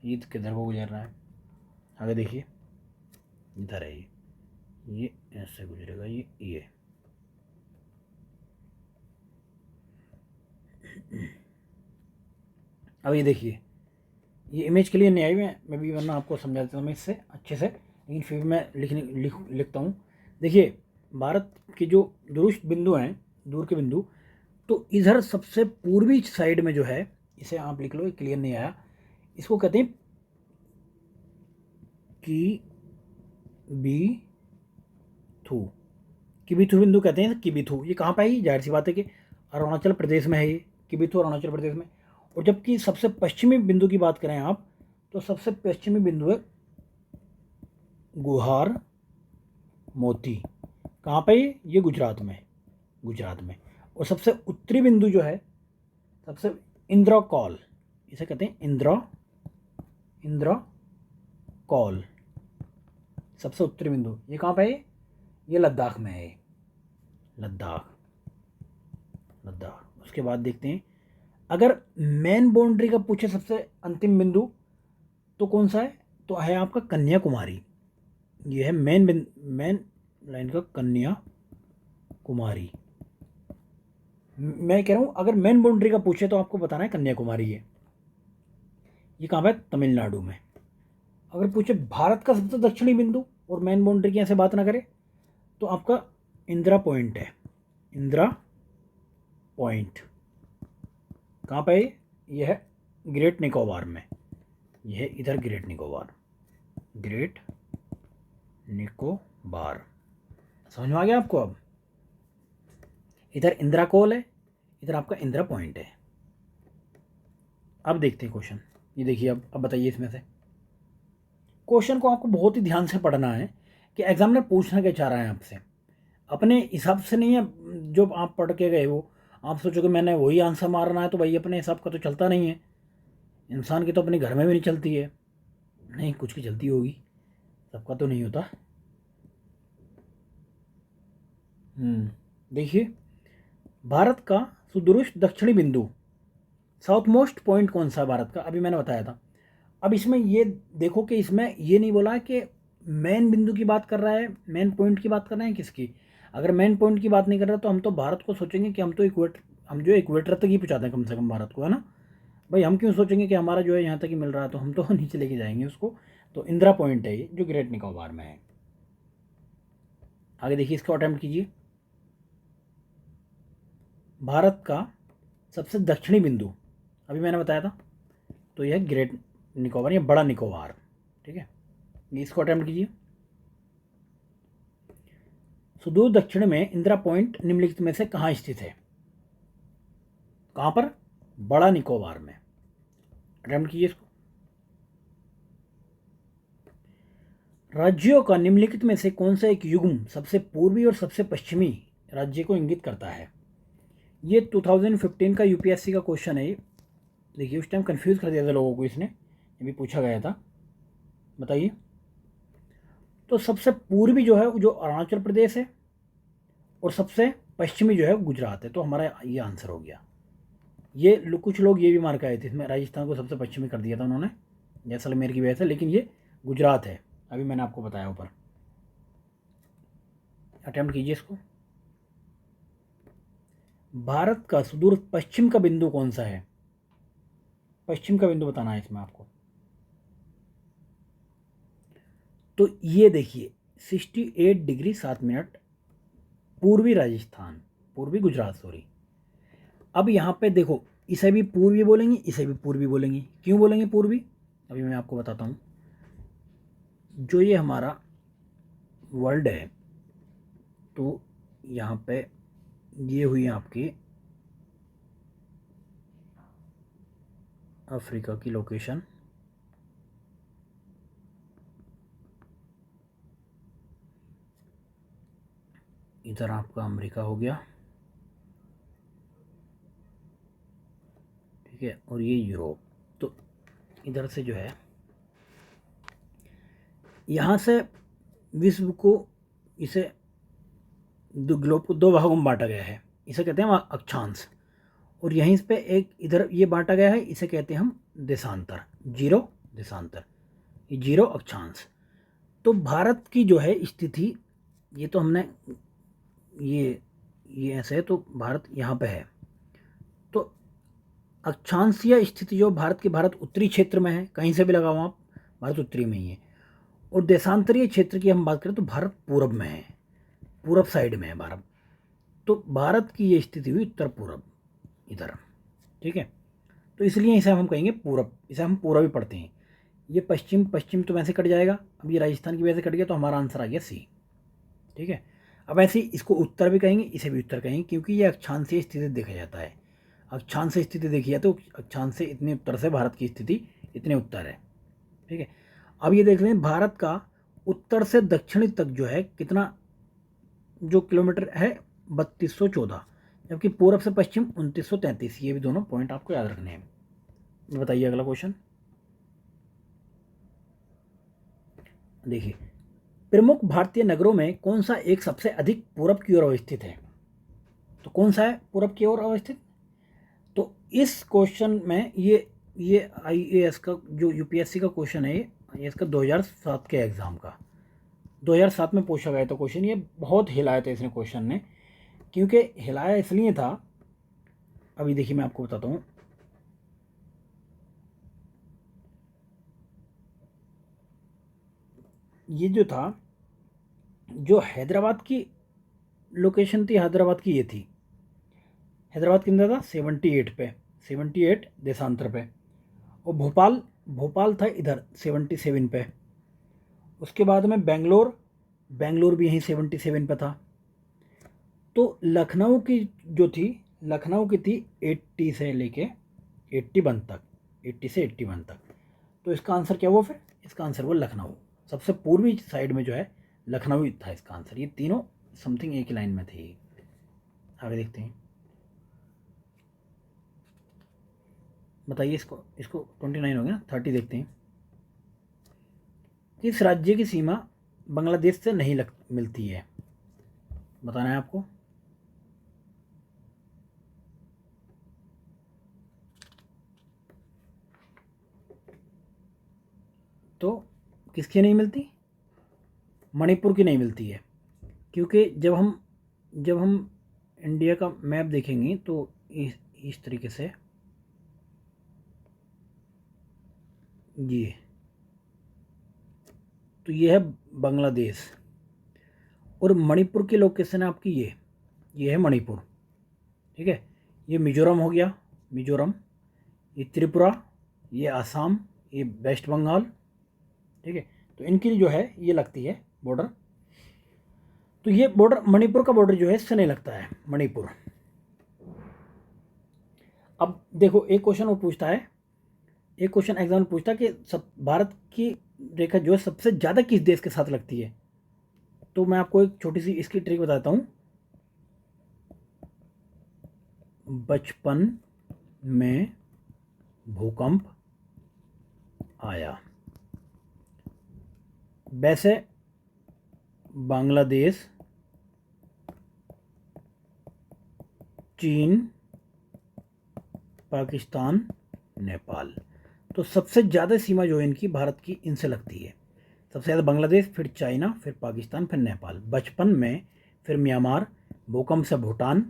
ये किधर को गुजर रहा है? आगे देखिए, इधर है ये ऐसे गुजरेगा ये। अब ये देखिए, ये इमेज के लिए नहीं आई, मैं भी वरना आपको समझा देता हूँ इससे अच्छे से, लेकिन फिर भी मैं लिखता हूँ। देखिए, भारत के जो दूरस्थ बिंदु हैं, दूर के बिंदु, तो इधर सबसे पूर्वी साइड में जो है, इसे आप लिख लो, क्लियर नहीं आया, इसको कहते हैं किबिथु बिंदु कहते हैं। किबिथु ये कहाँ पे है? जाहिर सी बात है कि अरुणाचल प्रदेश में है ये, किबिथु अरुणाचल प्रदेश में। और जबकि सबसे पश्चिमी बिंदु की बात करें आप, तो सबसे पश्चिमी बिंदु है गुहार मोती। कहाँ पे? ये गुजरात में। और सबसे उत्तरी बिंदु जो है, सबसे इंद्रकौल, इसे कहते हैं इंद्रकौल, सबसे उत्तरी बिंदु। ये कहाँ पे है? ये लद्दाख में है, लद्दाख। उसके बाद देखते हैं, अगर मेन बाउंड्री का पूछे सबसे अंतिम बिंदु तो कौन सा है? तो है आपका कन्याकुमारी। ये है मेन लाइन का कन्याकुमारी। मैं कह रहा हूँ अगर मेन बाउंड्री का पूछे तो आपको बताना है कन्याकुमारी है। ये कहाँ पे? तमिलनाडु में। अगर पूछे भारत का सबसे दक्षिणी बिंदु और मेन बाउंड्री की ऐसे बात ना करे तो आपका इंदिरा पॉइंट है। इंदिरा पॉइंट कहाँ पे है? ये है ग्रेट निकोबार में। यह है इधर ग्रेट निकोबार। समझ में आ गया आपको? अब इधर इंदिरा कोल है, इधर आपका इंदिरा पॉइंट है। अब देखते हैं क्वेश्चन। ये देखिए, अब बताइए, इसमें से क्वेश्चन को आपको बहुत ही ध्यान से पढ़ना है कि एग्जामिनर पूछना क्या चाह रहा है आपसे। अपने हिसाब से नहीं है जो आप पढ़ के गए वो आप सोचोगे मैंने वही आंसर मारना है, तो भाई अपने हिसाब का तो चलता नहीं है। इंसान की तो अपने घर में भी नहीं चलती है, नहीं कुछ की चलती होगी, सबका तो नहीं होता। देखिए, भारत का सुदूरस्थ दक्षिणी बिंदु, साउथ मोस्ट पॉइंट कौन सा है भारत का? अभी मैंने बताया था। अब इसमें ये देखो कि इसमें ये नहीं बोला कि मेन बिंदु की बात कर रहा है, मेन पॉइंट की बात कर रहे हैं किसकी। अगर मेन पॉइंट की बात नहीं कर रहा तो हम तो भारत को सोचेंगे कि हम जो इक्वेटर तक ही पहुँचाते हैं कम से कम भारत को, है ना भाई। हम क्यों सोचेंगे कि हमारा जो है यहाँ तक ही मिल रहा है, तो हम तो नीचे लेके जाएंगे उसको। तो इंदिरा पॉइंट है ये, जो ग्रेट निकोबार में है। आगे देखिए, इसको अटेम्प्ट कीजिए। भारत का सबसे दक्षिणी बिंदु अभी मैंने बताया था, तो यह ग्रेट निकोबार या बड़ा निकोबार। ठीक है, ये इसको अटेम्प्ट कीजिए। सुदूर दक्षिण में इंदिरा पॉइंट निम्नलिखित में से कहाँ स्थित है? कहाँ पर? बड़ा निकोबार में। अटेम्प्ट कीजिए इसको। राज्यों का निम्नलिखित में से कौन सा एक युग्म सबसे पूर्वी और सबसे पश्चिमी राज्य को इंगित करता है? ये 2015 का यूपीएससी का क्वेश्चन है। देखिए उस टाइम कंफ्यूज कर दिया था लोगों को, इसने ये भी पूछा गया था। बताइए। तो सबसे पूर्वी जो है वो जो अरुणाचल प्रदेश है और सबसे पश्चिमी जो है गुजरात है। तो हमारा ये आंसर हो गया। ये कुछ लोग ये भी मार के आए थे, इसमें राजस्थान को सबसे पश्चिमी कर दिया था उन्होंने जैसलमेर की वजह से, लेकिन ये गुजरात है। अभी मैंने आपको बताया ऊपर। अटेम्प्ट कीजिए इसको। भारत का सुदूर पश्चिम का बिंदु कौन सा है? पश्चिम का बिंदु बताना है इसमें आपको। तो ये देखिए 68 डिग्री 7 मिनट पूर्वी राजस्थान, पूर्वी गुजरात सॉरी। अब यहाँ पे देखो, इसे भी पूर्वी बोलेंगे, इसे भी पूर्वी बोलेंगे। क्यों बोलेंगे पूर्वी? अभी मैं आपको बताता हूँ। जो ये हमारा वर्ल्ड है, तो यहाँ पे ये हुई आपकी अफ्रीका की लोकेशन, इधर आपका अमेरिका हो गया, ठीक है, और ये यूरोप। तो इधर से जो है, यहाँ से विश्व को, इसे ग्लोब को दो भागों में बांटा गया है। इसे कहते हैं अक्षांश, और यहीं पे एक इधर ये बांटा गया है, इसे कहते हैं हम देशांतर, जीरो देशांतर, ये जीरो अक्षांश। तो भारत की जो है स्थिति, ये तो हमने ये ऐसे है, तो भारत यहाँ पे है। तो अक्षांशीय स्थिति जो भारत की, भारत उत्तरी क्षेत्र में है, कहीं से भी लगाओ आप, भारत उत्तरी में ही है। और देशांतरीय क्षेत्र की हम बात करें तो भारत पूरब में है, पूरब साइड में है भारत। तो भारत की ये स्थिति हुई उत्तर पूरब इधर। ठीक है, तो इसलिए इसे हम कहेंगे पूरब, इसे हम पूरब ही पढ़ते हैं। ये पश्चिम, पश्चिम तो वैसे कट जाएगा, अब ये राजस्थान की वजह से कट गया, तो हमारा आंसर आ गया सी। ठीक है, अब ऐसे इसको उत्तर भी कहेंगे, इसे भी उत्तर कहेंगे, क्योंकि ये अक्षांशीय स्थिति देखा जाता है। अक्षांशीय स्थिति देखी जाए तो अक्षांश से इतने उत्तर से भारत की स्थिति इतने उत्तर है। ठीक है, अब ये देख लें, भारत का उत्तर से दक्षिणी तक जो है कितना जो किलोमीटर है, 3214, जबकि पूरब से पश्चिम 2933। ये भी दोनों पॉइंट आपको याद रखने हैं। बताइए अगला क्वेश्चन। देखिए, प्रमुख भारतीय नगरों में कौन सा एक सबसे अधिक पूरब की ओर अवस्थित है? तो कौन सा है पूरब की ओर अवस्थित? तो इस क्वेश्चन में ये आईएएस का जो यूपीएससी का क्वेश्चन है, ये इसका 2007 के एग्ज़ाम का, 2007 में पूछा गया था क्वेश्चन। ये बहुत हिलाया था इसने क्वेश्चन ने, क्योंकि हिलाया इसलिए था, अभी देखिए मैं आपको बताता हूँ। ये जो था, जो हैदराबाद की लोकेशन थी, हैदराबाद की ये थी, हैदराबाद कितना था 78 पे, 78 देशांतर पे, और भोपाल, भोपाल था इधर 77 पे। उसके बाद में बेंगलोर, बेंगलोर भी यहीं 77 पे था। तो लखनऊ की जो थी, लखनऊ की थी 80 से लेके 81 तक, 80 से 81 तक। तो इसका आंसर क्या हुआ फिर? इसका आंसर हुआ लखनऊ। सबसे पूर्वी साइड में जो है लखनऊ ही था इसका आंसर। ये तीनों समथिंग एक ही लाइन में थे। आगे देखते हैं। बताइए इसको, इसको 29 हो गया ना, 30 देखते हैं। किस राज्य की सीमा बांग्लादेश से नहीं मिलती है? बताना है आपको। तो किसकी नहीं मिलती? मणिपुर की नहीं मिलती है, क्योंकि जब हम इंडिया का मैप देखेंगे तो इस तरीके से ये, तो ये है बांग्लादेश, और मणिपुर की लोकेशन है आपकी ये है मणिपुर। ठीक है। ये मिजोरम हो गया, मिजोरम, ये त्रिपुरा, ये आसाम, ये वेस्ट बंगाल, ठीक है। तो इनकी जो है ये लगती है बॉर्डर। तो ये बॉर्डर, मणिपुर का बॉर्डर जो है इससे नहीं लगता है, मणिपुर। अब देखो एक क्वेश्चन वो पूछता है, एक क्वेश्चन एग्जाम पूछता है कि सब भारत की रेखा जो है सबसे ज़्यादा किस देश के साथ लगती है। तो मैं आपको एक छोटी सी इसकी ट्रिक बताता हूँ। बचपन में भूकंप आया, वैसे बांग्लादेश, चीन, पाकिस्तान, नेपाल। तो सबसे ज़्यादा सीमा जो है इनकी भारत की इनसे लगती है। सबसे ज़्यादा बांग्लादेश, फिर चाइना, फिर पाकिस्तान, फिर नेपाल। बचपन में फिर म्यांमार, भूकंप से भूटान,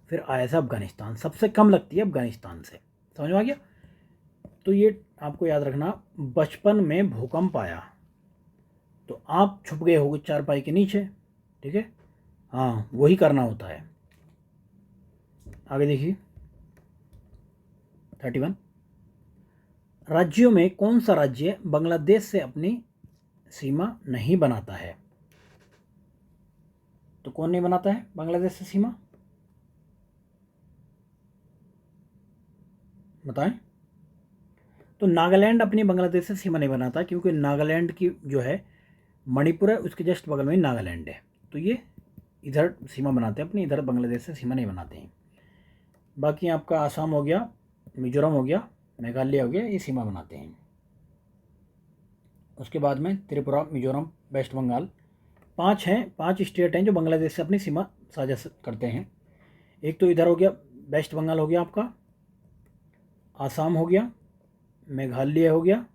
फिर आया से अफगानिस्तान। सबसे कम लगती है अफगानिस्तान से। समझ में आ गया। तो ये आपको याद रखना, बचपन में भूकंप आया तो आप छुप गए होगे चारपाई के नीचे, ठीक है। हाँ, वही करना होता है। आगे देखिए 31, राज्यों में कौन सा राज्य बांग्लादेश से अपनी सीमा नहीं बनाता है। तो कौन नहीं बनाता है बांग्लादेश से सीमा, बताएं। तो नागालैंड अपनी बांग्लादेश से सीमा नहीं बनाता, क्योंकि नागालैंड की जो है मणिपुर है उसके जस्ट बगल में ही नागालैंड है। तो ये इधर सीमा बनाते हैं अपनी, इधर बांग्लादेश से सीमा नहीं बनाते हैं। बाकी आपका आसाम हो गया, मिजोरम हो गया, मेघालय हो गया, ये सीमा बनाते हैं। उसके बाद में त्रिपुरा, मिजोरम, वेस्ट बंगाल, 5 हैं, 5 स्टेट हैं जो बांग्लादेश से अपनी सीमा साझा करते हैं। एक तो इधर हो गया वेस्ट बंगाल हो गया आपका, आसाम हो गया, मेघालय हो गया,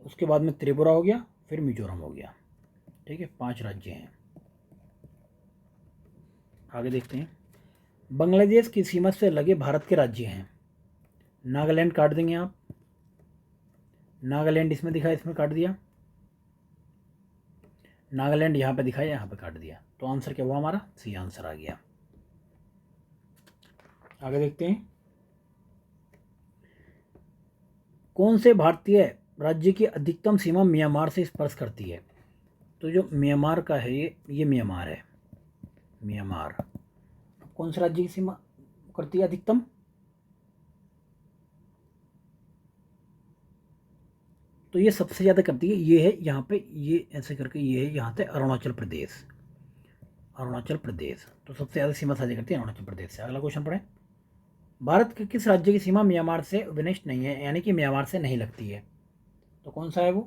उसके बाद में त्रिपुरा हो गया, फिर मिजोरम हो गया, ठीक है। 5 राज्य हैं। आगे देखते हैं, बांग्लादेश की सीमा से लगे भारत के राज्य हैं। नागालैंड काट देंगे आप, नागालैंड इसमें दिखा, इसमें काट दिया, नागालैंड यहाँ पे दिखाया, यहाँ पे काट दिया। तो आंसर क्या हुआ हमारा, सी आंसर आ गया। आगे देखते हैं, कौन से भारतीय राज्य की अधिकतम सीमा म्यांमार से स्पर्श करती है। तो जो म्यांमार का है ये म्यांमार है, म्यांमार। कौन से राज्य की सीमा करती है अधिकतम, तो ये सबसे ज़्यादा करती है, ये है यहाँ पे, ये ऐसे करके ये है यहाँ से अरुणाचल प्रदेश, अरुणाचल प्रदेश। तो सबसे ज़्यादा सीमा साझा करती है अरुणाचल प्रदेश से। अगला क्वेश्चन पढ़ें, भारत के किस राज्य की सीमा म्यांमार से विनिष्ट नहीं है, यानी कि म्यांमार से नहीं लगती है। तो कौन सा है वो,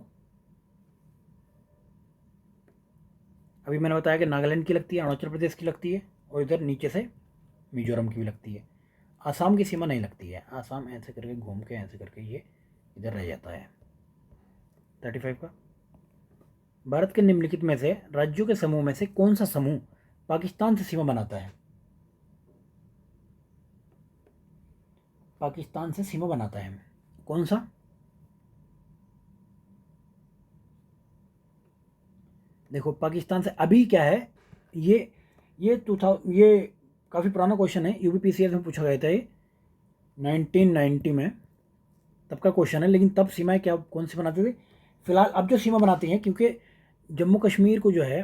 अभी मैंने बताया कि नागालैंड की लगती है, अरुणाचल प्रदेश की लगती है, और इधर नीचे से मिजोरम की भी लगती है। आसाम की सीमा नहीं लगती है, आसाम ऐसे करके घूम के ऐसे करके ये इधर रह जाता है। 35 का, भारत के निम्नलिखित में से राज्यों के समूह में से कौन सा समूह पाकिस्तान से सीमा बनाता है। पाकिस्तान से सीमा बनाता है, कौन सा। देखो पाकिस्तान से अभी क्या है, ये 2000, ये काफ़ी पुराना क्वेश्चन है, यूपीपीसीएस में पूछा गया था ये 1990 में, तब का क्वेश्चन है। लेकिन तब सीमाएं क्या कौन सी बनाते थे, फिलहाल अब जो सीमा बनाती हैं, क्योंकि जम्मू कश्मीर को जो है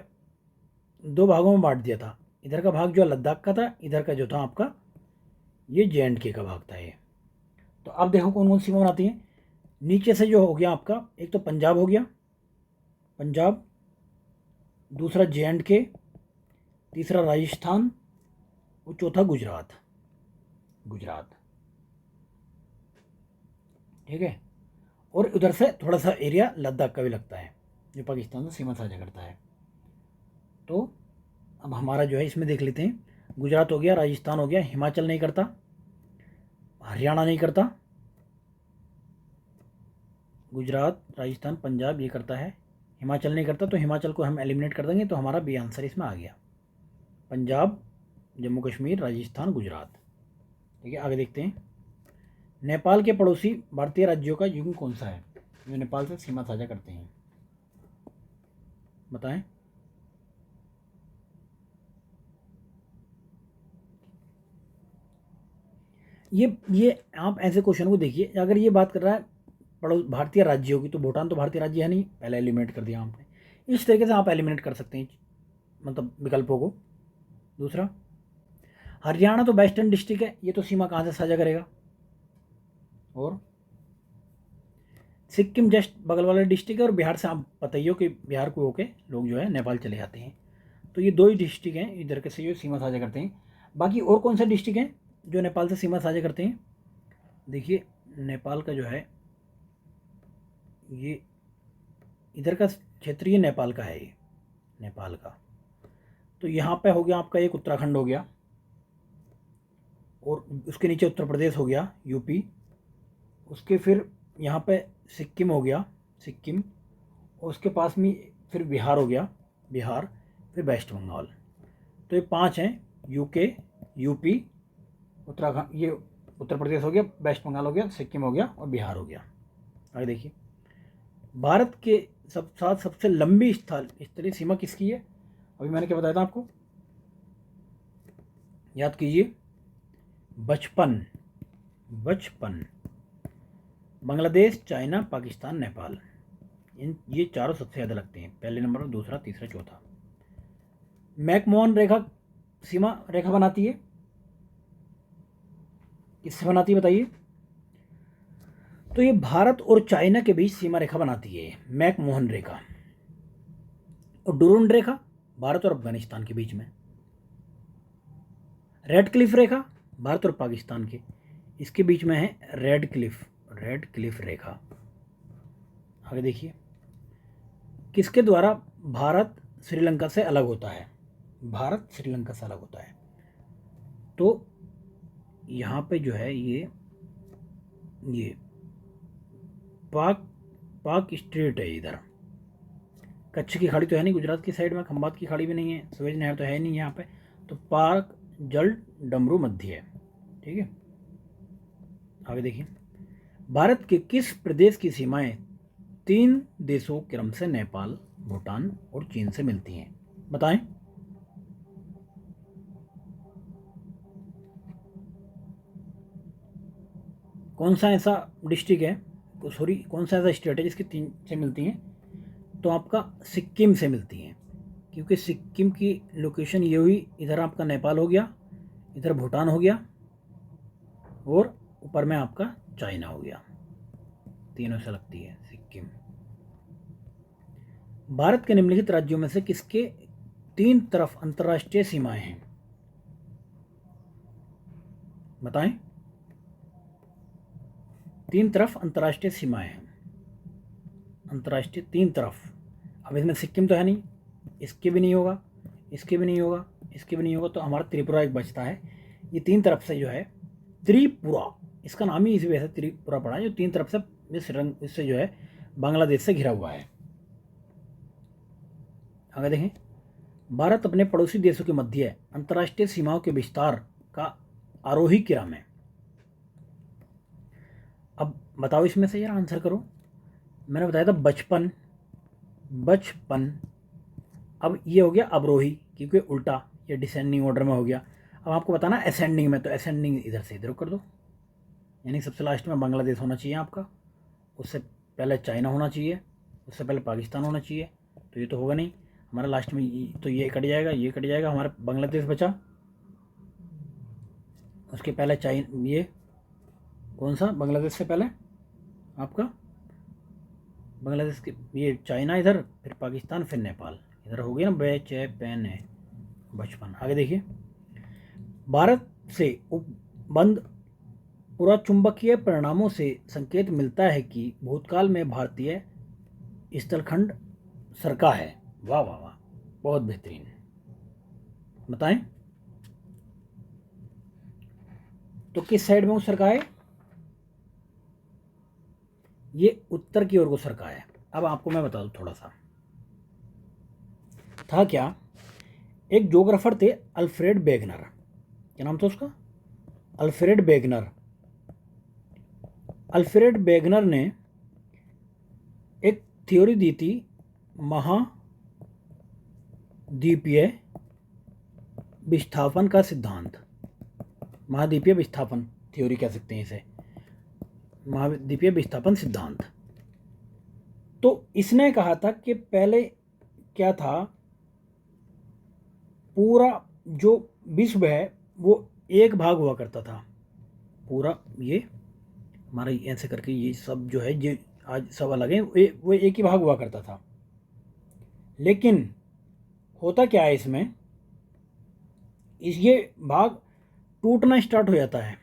2 भागों में बांट दिया था। इधर का भाग जो लद्दाख का था, इधर का जो था आपका ये JNK का भाग था ये। तो अब देखो कौन कौन सीमा बनाती हैं। नीचे से जो हो गया आपका, एक तो पंजाब हो गया, पंजाब, दूसरा JNK, तीसरा राजस्थान, और चौथा गुजरात, गुजरात, ठीक है। और उधर से थोड़ा सा एरिया लद्दाख का भी लगता है जो पाकिस्तान से सीमा साझा करता है। तो अब हमारा जो है इसमें देख लेते हैं, गुजरात हो गया, राजस्थान हो गया, हिमाचल नहीं करता, हरियाणा नहीं करता, गुजरात, राजस्थान, पंजाब ये करता है, हिमाचल नहीं करता। तो हिमाचल को हम एलिमिनेट कर देंगे, तो हमारा बी आंसर इसमें आ गया, पंजाब, जम्मू कश्मीर, राजस्थान, गुजरात, ठीक है। आगे देखते हैं, नेपाल के पड़ोसी भारतीय राज्यों का युग कौन सा है जो नेपाल से सीमा साझा करते हैं, बताएं। ये आप ऐसे क्वेश्चन को देखिए, अगर ये बात कर रहा है पड़ोस भारतीय राज्य होगी तो भूटान तो भारतीय राज्य है नहीं, पहले एलिमिनेट कर दिया आपने। इस तरीके से आप एलिमिनेट कर सकते हैं मतलब विकल्पों को। दूसरा, हरियाणा तो वेस्टर्न डिस्ट्रिक्ट है, ये तो सीमा कहाँ से साझा करेगा। और सिक्किम जस्ट बगल वाला डिस्ट्रिक्ट है, और बिहार से आप बताइए कि बिहार को होके लोग जो है नेपाल चले जाते हैं। तो ये दो ही डिस्ट्रिक्ट हैं इधर के से जो सीमा साझा करते हैं। बाकी और कौन से डिस्ट्रिक्ट हैं जो नेपाल से सीमा साझा करते हैं। देखिए नेपाल का जो है ये इधर का क्षेत्र, ये नेपाल का है, ये नेपाल का। तो यहाँ पे हो गया आपका एक उत्तराखंड हो गया, और उसके नीचे उत्तर प्रदेश हो गया, यूपी। उसके फिर यहाँ पे सिक्किम हो गया, सिक्किम। और उसके पास में फिर बिहार हो गया, बिहार। फिर वेस्ट बंगाल। तो ये 5 हैं, यूके, यूपी, उत्तराखंड, ये उत्तर प्रदेश हो गया, वेस्ट बंगाल हो गया, सिक्किम हो गया और बिहार हो गया। आगे देखिए, भारत के सबसे लंबी स्तरीय सीमा किसकी है। अभी मैंने क्या बताया था आपको, याद कीजिए, बचपन बांग्लादेश, चाइना, पाकिस्तान, नेपाल, ये चारों सबसे ज़्यादा लगते हैं, पहले नंबर पर, दूसरा, तीसरा, चौथा। मैकमोहन रेखा सीमा रेखा बनाती है, किससे बनाती है बताइए। तो ये भारत और चाइना के बीच सीमा रेखा बनाती है मैकमोहन रेखा। और डुरूंड रेखा भारत और अफगानिस्तान के बीच में। रेड क्लिफ रेखा भारत और पाकिस्तान के, इसके बीच में है रेड क्लिफ रेखा। आगे देखिए, किसके द्वारा भारत श्रीलंका से अलग होता है। भारत श्रीलंका से अलग होता है, तो यहाँ पे जो है ये पाक स्ट्रेट है इधर। कच्छ की खाड़ी तो है नहीं गुजरात की साइड में, खंबात की खाड़ी भी नहीं है, सुएज नहर तो है नहीं यहाँ पे। तो पाक जल डमरू मध्य है, ठीक है। आगे देखिए, भारत के किस प्रदेश की सीमाएं 3 देशों क्रम से नेपाल, भूटान और चीन से मिलती हैं, बताएं। कौन सा ऐसा डिस्ट्रिक्ट है, सॉरी कौन सा ऐसा स्टेट है जिसकी 3 से मिलती हैं। तो आपका सिक्किम से मिलती हैं, क्योंकि सिक्किम की लोकेशन ये हुई, इधर आपका नेपाल हो गया, इधर भूटान हो गया, और ऊपर में आपका चाइना हो गया, तीनों से लगती है सिक्किम। भारत के निम्नलिखित राज्यों में से किसके 3 तरफ अंतर्राष्ट्रीय सीमाएं हैं, बताएं। 3 तरफ अंतर्राष्ट्रीय सीमाएं हैं, अंतर्राष्ट्रीय 3 तरफ। अब इसमें सिक्किम तो है नहीं, इसके भी नहीं होगा, इसके भी नहीं होगा, इसके भी नहीं होगा, तो हमारा त्रिपुरा एक बचता है। ये 3 तरफ से जो है त्रिपुरा, इसका नाम ही इसी वजह से त्रिपुरा पड़ा है, जो 3 तरफ से इससे जो है बांग्लादेश से घिरा हुआ है। आगे देखें, भारत अपने पड़ोसी देशों के मध्य अंतर्राष्ट्रीय सीमाओं के विस्तार का आरोही क्रम है। अब बताओ इसमें से यार आंसर करो। मैंने बताया था बचपन, अब ये हो गया अवरोही, क्योंकि उल्टा ये डिसेंडिंग ऑर्डर में हो गया। अब आपको बताना असेंडिंग में, तो असेंडिंग इधर से इधर कर दो, यानी सबसे लास्ट में बांग्लादेश होना चाहिए आपका, उससे पहले चाइना होना चाहिए, उससे पहले पाकिस्तान होना चाहिए। तो ये तो होगा नहीं हमारा लास्ट में, तो ये कट जाएगा, ये कट जाएगा, हमारा बांग्लादेश बचा। उसके पहले चाइना, ये कौन सा बांग्लादेश से पहले आपका बांग्लादेश के, ये चाइना इधर, फिर पाकिस्तान, फिर नेपाल, इधर हो गया ना बेचैन है बचपन। आगे देखिए, भारत से उपबंध पुराचुंबकीय परिणामों से संकेत मिलता है कि भूतकाल में भारतीय स्थलखंड सरका है। वाह वाह वाह, बहुत बेहतरीन, बताएं। तो किस साइड में वो सरका है, ये उत्तर की ओर को सरका है। अब आपको मैं बता दूं थोड़ा सा, था क्या, एक ज्योग्राफर थे अल्फ्रेड वेगनर, क्या नाम था उसका, अल्फ्रेड वेगनर ने एक थ्योरी दी थी, महाद्वीपीय विस्थापन का सिद्धांत, महाद्वीपीय विस्थापन थ्योरी कह सकते हैं इसे, महाद्वीपीय विस्थापन सिद्धांत। तो इसने कहा था कि पहले क्या था, पूरा जो विश्व है वो एक भाग हुआ करता था, पूरा ये हमारा ऐसे करके ये सब जो है ये आज सब अलग है, वो एक ही भाग हुआ करता था। लेकिन होता क्या है इसमें, ये भाग टूटना स्टार्ट हो जाता है।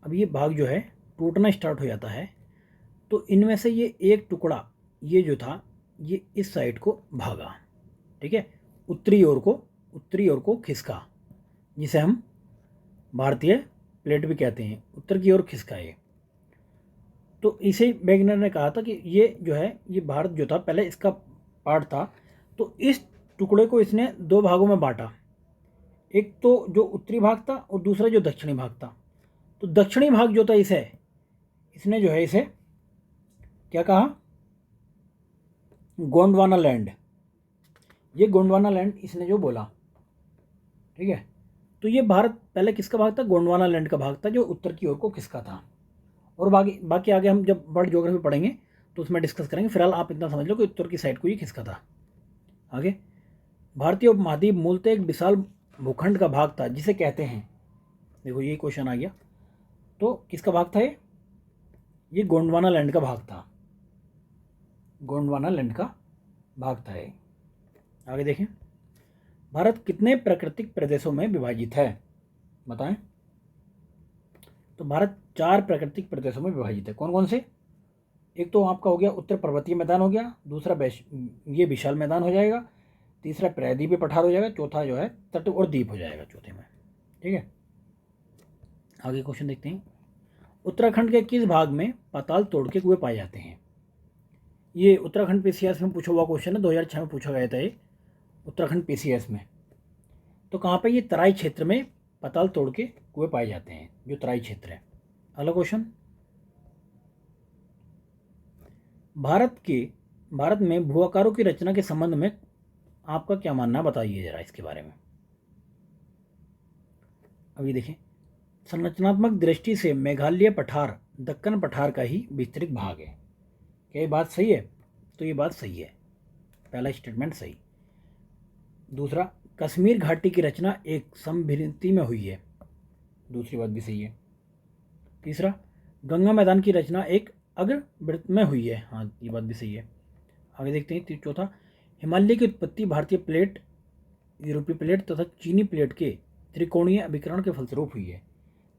अब ये भाग जो है टूटना स्टार्ट हो जाता है, तो इनमें से ये एक टुकड़ा ये जो था ये इस साइड को भागा, ठीक है, उत्तरी ओर को खिसका, जिसे हम भारतीय प्लेट भी कहते हैं, उत्तर की ओर खिसका ये। तो इसे वैगनर ने कहा था कि ये जो है ये भारत जो था पहले इसका पार्ट था, तो इस टुकड़े को इसने दो भागों में बांटा, एक तो जो उत्तरी भाग था और दूसरा जो दक्षिणी भाग था। तो दक्षिणी भाग जो था इसने जो है इसे क्या कहा, गोंडवाना लैंड, ये गोंडवाना लैंड इसने जो बोला, ठीक है। तो ये भारत पहले किसका भाग था, गोंडवाना लैंड का भाग था जो उत्तर की ओर को खिसका था। और बाकी आगे हम जब वर्ल्ड ज्योग्राफी पढ़ेंगे तो उसमें डिस्कस करेंगे, फिलहाल आप इतना समझ लो कि उत्तर की साइड को ये खिसका था। आगे, भारतीय उपमहाद्वीप मूलतः एक विशाल भूखंड का भाग था जिसे कहते हैं, देखो ये क्वेश्चन आ गया, तो किसका भाग था ये गोंडवाना लैंड का भाग था, गोंडवाना लैंड का भाग था ये। आगे देखें, भारत कितने प्राकृतिक प्रदेशों में विभाजित है, बताएं। तो भारत 4 प्राकृतिक प्रदेशों में विभाजित है। कौन कौन से, एक तो आपका हो गया उत्तर पर्वतीय मैदान हो गया, दूसरा ये विशाल मैदान हो जाएगा, तीसरा प्रायद्वीपीय पठार हो जाएगा, चौथा जो है तट और द्वीप हो जाएगा चौथे में, ठीक है। आगे क्वेश्चन देखते हैं, उत्तराखंड के किस भाग में पाताल तोड़ के कुएं पाए जाते हैं। ये उत्तराखंड पीसीएस में पूछा हुआ क्वेश्चन है, 2006 में पूछा गया था ये उत्तराखंड पीसीएस में। तो कहाँ पे, ये तराई क्षेत्र में पाताल तोड़ के कुएं पाए जाते हैं, जो तराई क्षेत्र है। अगला क्वेश्चन, भारत में भू आकारों की रचना के संबंध में आपका क्या मानना है, बताइए जरा इसके बारे में। अभी देखें, संरचनात्मक दृष्टि से मेघालय पठार दक्कन पठार का ही विस्तृत भाग है। क्या ये बात सही है, तो ये बात सही है, पहला स्टेटमेंट सही। दूसरा, कश्मीर घाटी की रचना एक समभिन्नति में हुई है, दूसरी बात भी सही है। तीसरा, गंगा मैदान की रचना एक अग्रवृत्त में हुई है, हाँ ये बात भी सही है। आगे देखते हैं, चौथा, हिमालय की उत्पत्ति भारतीय प्लेट, यूरोपीय प्लेट तथा चीनी प्लेट के त्रिकोणीय अभिकरण के फलस्वरूप हुई है।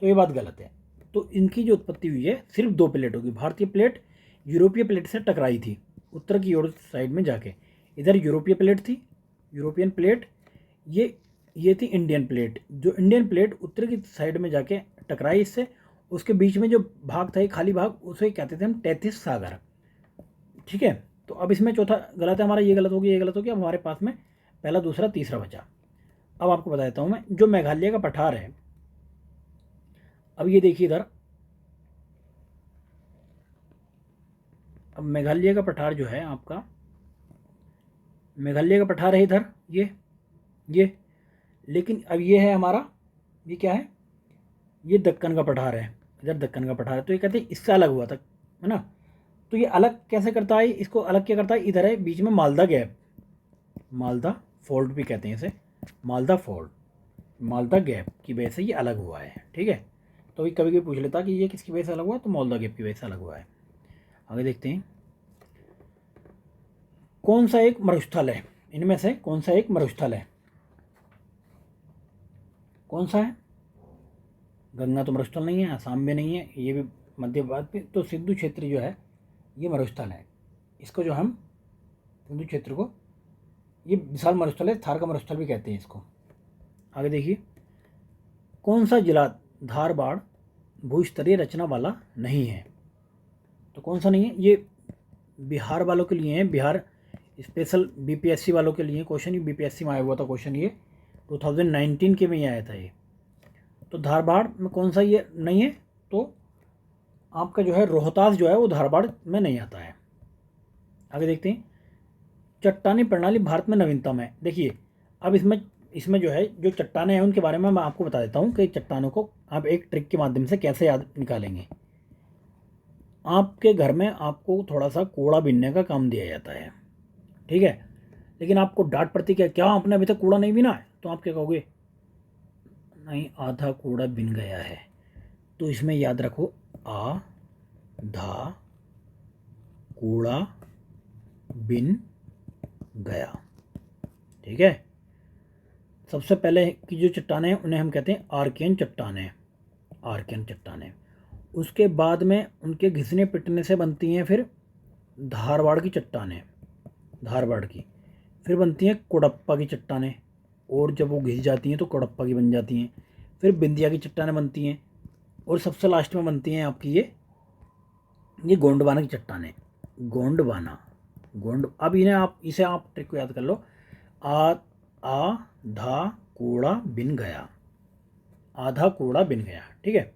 तो ये बात गलत है। तो इनकी जो उत्पत्ति हुई है सिर्फ 2 प्लेटों की, भारतीय प्लेट यूरोपीय प्लेट से टकराई थी उत्तर की ओर साइड में जाके, इधर यूरोपीय प्लेट थी, यूरोपियन प्लेट, ये थी इंडियन प्लेट। जो इंडियन प्लेट उत्तर की साइड में जाके टकराई इससे, उसके बीच में जो भाग था, खाली भाग, उसे कहते थे हम तैतीस सागर, ठीक है। तो अब इसमें चौथा गलत है हमारा, ये गलत हो गया, ये गलत हो गया। अब हमारे पास में पहला, दूसरा, तीसरा बचा। अब आपको बता देता हूँ मैं, जो मेघालय का पठार है, अब ये देखिए इधर, अब मेघालय का पठार जो है आपका, मेघालय का पठार है इधर, ये लेकिन अब ये है हमारा, ये क्या है, ये दक्कन का पठार है, इधर दक्कन का पठार है। तो ये कहते हैं इससे अलग हुआ था, है ना। तो ये अलग कैसे करता है, इसको अलग क्या करता है, इधर है बीच में मालदा गैप, मालदा फोल्ड भी कहते हैं इसे, मालदा फोल्ड, मालदा गैप की वजह से ये अलग हुआ है, ठीक है। तो कभी कभी पूछ लेता कि ये किसकी वजह से अलग हुआ, तो मालदा गैप की वजह से अलग हुआ है। आगे देखते हैं, कौन सा एक मरुस्थल है, इनमें से कौन सा एक मरुस्थल है, कौन सा है। गंगा तो मरुस्थल नहीं है, असम भी नहीं है, ये भी मध्य भारत में, तो सिंधु क्षेत्र जो है ये मरुस्थल है। इसको जो हम सिंधु क्षेत्र को, ये विशाल मरुस्थल है, थार का मरुस्थल भी कहते हैं इसको। आगे देखिए, कौन सा जिला धारबाड़ भूस्तरीय रचना वाला नहीं है, तो कौन सा नहीं है, ये बिहार वालों के लिए है, बिहार स्पेशल बीपीएससी वालों के लिए क्वेश्चन, ये बीपीएससी में आया हुआ था क्वेश्चन, ये 2019 के में ही आया था ये। तो धारबाड़ में कौन सा ये नहीं है, तो आपका जो है रोहतास जो है वो धारबाड़ में नहीं आता है। आगे देखते हैं, चट्टानी प्रणाली भारत में नवीनतम है। देखिए अब इसमें इसमें जो है जो चट्टानें हैं उनके बारे में मैं आपको बता देता हूँ कि चट्टानों को आप एक ट्रिक के माध्यम से कैसे याद निकालेंगे। आपके घर में आपको थोड़ा सा कूड़ा बीनने का काम दिया जाता है, ठीक है, लेकिन आपको डांट पड़ती है, क्या आपने अभी तक कूड़ा नहीं बीना है? तो आप क्या कहोगे? नहीं, आधा कूड़ा बिन गया है। तो इसमें याद रखो, आधा कूड़ा बिन गया, ठीक है। सबसे पहले की जो चट्टानें हैं उन्हें हम कहते हैं आर्कियन चट्टानें, आर्कियन चट्टानें। उसके बाद में उनके घिसने पिटने से बनती हैं फिर धारवाड़ की चट्टानें, धारवाड़ की। फिर बनती हैं कोडप्पा की चट्टानें, और जब वो घिस जाती हैं तो कोडप्पा की बन जाती हैं। फिर बिंदिया की चट्टानें बनती हैं, और सबसे लास्ट में बनती हैं आपकी ये गोंडवाना की चट्टानें, गोंडवाना, गोंड। अब इन्हें आप इसे आप ट्रिक को याद कर लो, आधा कूड़ा बिन गया, आधा कूड़ा बिन गया, ठीक है।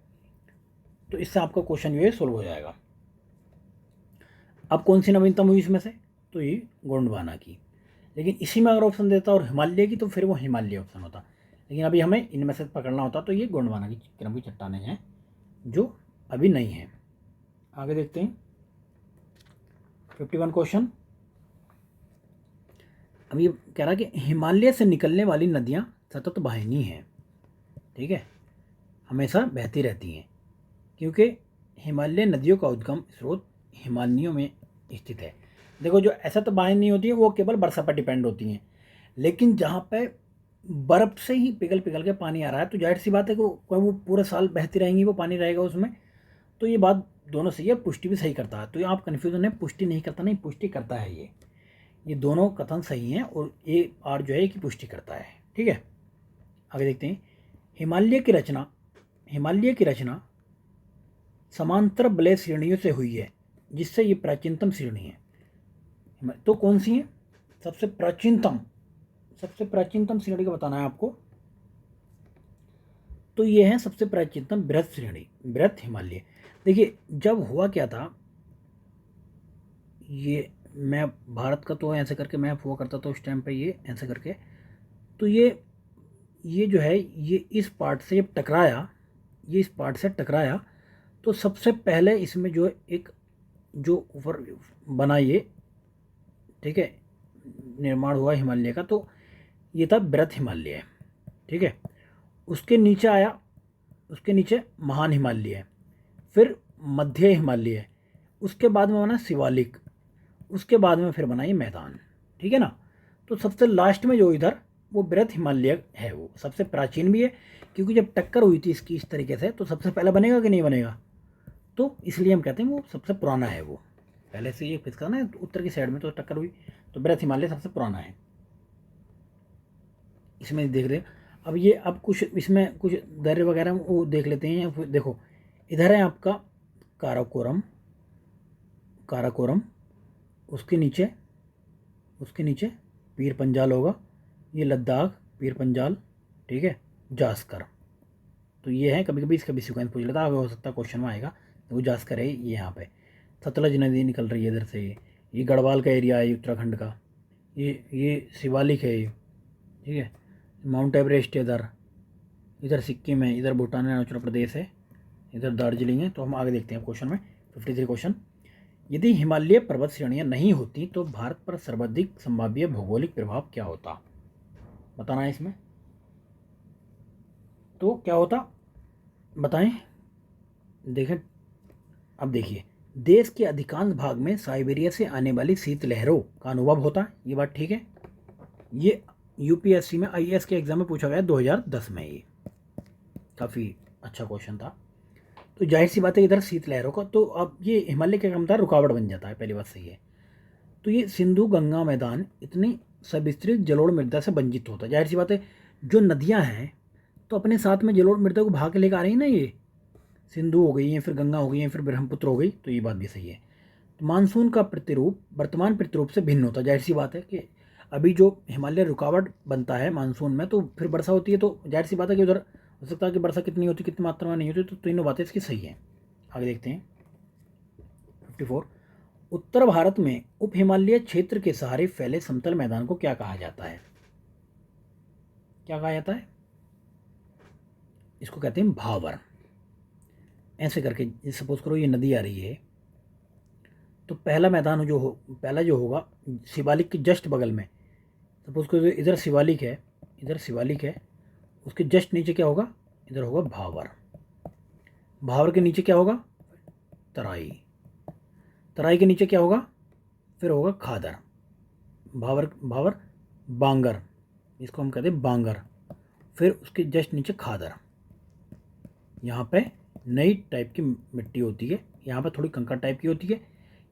तो इससे आपका क्वेश्चन जो है सोल्व हो जाएगा। अब कौन सी नवीनतम हुई इसमें से? तो ये गोंडवाना की। लेकिन इसी में अगर ऑप्शन देता और हिमालय की, तो फिर वो हिमालय ऑप्शन होता। लेकिन अभी हमें इनमें से पकड़ना होता, तो ये गोंडवाना की क्रम की चट्टानें हैं जो अभी नहीं हैं। आगे देखते हैं 51 क्वेश्चन। अब ये कह रहा है कि हिमालय से निकलने वाली नदियाँ सतत बहनी हैं, ठीक है, हमेशा बहती रहती हैं, क्योंकि हिमालय नदियों का उद्गम स्रोत हिमालयों में स्थित है। देखो, जो ऐसा तो बाहें नहीं होती है, वो केवल वर्षा पर डिपेंड होती हैं, लेकिन जहाँ पे बर्फ़ से ही पिघल पिघल के पानी आ रहा है, तो जाहिर सी बात है कि वो पूरे साल बहती रहेंगी, वो पानी रहेगा उसमें। तो ये बात दोनों सही है, पुष्टि भी सही करता है। तो ये आप कन्फ्यूजन है, पुष्टि नहीं करता, नहीं पुष्टि करता है ये दोनों कथन सही हैं, और ये आर जो है कि पुष्टि करता है, ठीक है। आगे देखते हैं, हिमालय की रचना समांतर वलय श्रेणियों से हुई है, जिससे ये प्राचीनतम श्रेणी है। तो कौन सी है? सबसे प्राचीनतम श्रेणी का बताना है आपको। तो ये है सबसे प्राचीनतम बृहत श्रेणी, बृहत हिमालय। देखिए, जब हुआ क्या था, ये मैप भारत का तो ऐसे करके मैप हुआ करता था उस टाइम पे, ये ऐसे करके। तो ये जो है, ये इस पार्ट से जब टकराया, ये इस पार्ट से टकराया, तो सबसे पहले इसमें जो एक जो ऊपर बना ये, ठीक है, निर्माण हुआ हिमालय का, तो ये था बृहत हिमालय, ठीक है। उसके नीचे आया, उसके नीचे महान हिमालय, फिर मध्य हिमालय, उसके बाद में बना शिवालिक, उसके बाद में फिर बना ये मैदान, ठीक है ना। तो सबसे लास्ट में जो इधर वो बृहत हिमालय है, वो सबसे प्राचीन भी है, क्योंकि जब टक्कर हुई थी इसकी इस तरीके से, तो सबसे पहले बनेगा कि नहीं बनेगा? तो इसलिए हम कहते हैं वो सबसे पुराना है। वो पहले से ये फिसका ना उत्तर की साइड में तो टक्कर हुई, तो बृहत हिमालय सबसे पुराना है। इसमें देख रहे, अब ये अब कुछ इसमें कुछ दर्रे वगैरह वो देख लेते हैं। देखो, इधर है आपका काराकोरम, काराकोरम, उसके नीचे पीर पंजाल होगा, ये लद्दाख, पीर पंजाल, ठीक है, जास्कर। तो ये है, कभी कभी इसका भी सिक्वेंस पूछ लेता है, हो सकता है क्वेश्चन में आएगा। तो वो जास्कर है ये, यहाँ पे सतलज नदी निकल रही है इधर से, ये गढ़वाल का एरिया है उत्तराखंड का, ये शिवालिक है ये, ठीक है, माउंट एवरेस्ट है इधर, इधर सिक्किम है, इधर भूटान है, अरुणाचल प्रदेश है, इधर दार्जिलिंग है। तो हम आगे देखते हैं क्वेश्चन में 53 क्वेश्चन। यदि हिमालय पर्वत श्रेणियाँ नहीं होती तो भारत पर सर्वाधिक संभाव्य भौगोलिक प्रभाव क्या होता? बताना है इसमें। तो क्या होता बताएं? देखें, अब देखिए, देश के अधिकांश भाग में साइबेरिया से आने वाली शीतलहरों का अनुभव होता है, ये बात ठीक है। ये यूपीएससी में आईएएस के एग्जाम में पूछा गया 2010 में, ये काफ़ी अच्छा क्वेश्चन था। तो जाहिर सी बात है इधर शीतलहरों का, तो अब ये हिमालय का क्रम था, रुकावट बन जाता है, पहली बात सही है। तो ये सिंधु गंगा मैदान इतनी सविस्तृत जलोढ़ मृदा से वंचित होता है। जाहिर सी बात है, जो नदियाँ हैं तो अपने साथ में जलोढ़ मृदा को भाग के लेकर आ रही है ना, ये सिंधु हो गई हैं, फिर गंगा हो गई हैं, फिर ब्रह्मपुत्र हो गई, तो ये बात भी सही है। तो मानसून का प्रतिरूप वर्तमान प्रतिरूप से भिन्न होता है। जाहिर सी बात है कि अभी जो हिमालय रुकावट बनता है मानसून में, तो फिर वर्षा होती है, तो जाहिर सी बात है कि उधर हो सकता है कि वर्षा कितनी होती, कितनी मात्रा में नहीं होती। तो तीनों बातें इसकी सही हैं। आगे देखते हैं 54। उत्तर भारत में उप हिमालय क्षेत्र के सहारे फैले समतल मैदान को क्या कहा जाता है? क्या कहा जाता है, इसको कहते हैं भावर। ऐसे करके सपोज करो ये नदी आ रही है, तो पहला मैदान पहला जो होगा शिवालिक के जस्ट बगल में, सपोज करो इधर शिवालिक है, इधर शिवालिक है, उसके जस्ट नीचे क्या होगा, इधर होगा भावर। भावर के नीचे क्या होगा, तराई। तराई के नीचे क्या होगा, फिर होगा खादर। भावर भावर बांगर, इसको हम कहते हैं बांगर। फिर उसके जस्ट नीचे खादर। यहाँ पे नई टाइप की मिट्टी होती है, यहाँ पे थोड़ी कंकड़ टाइप की होती है।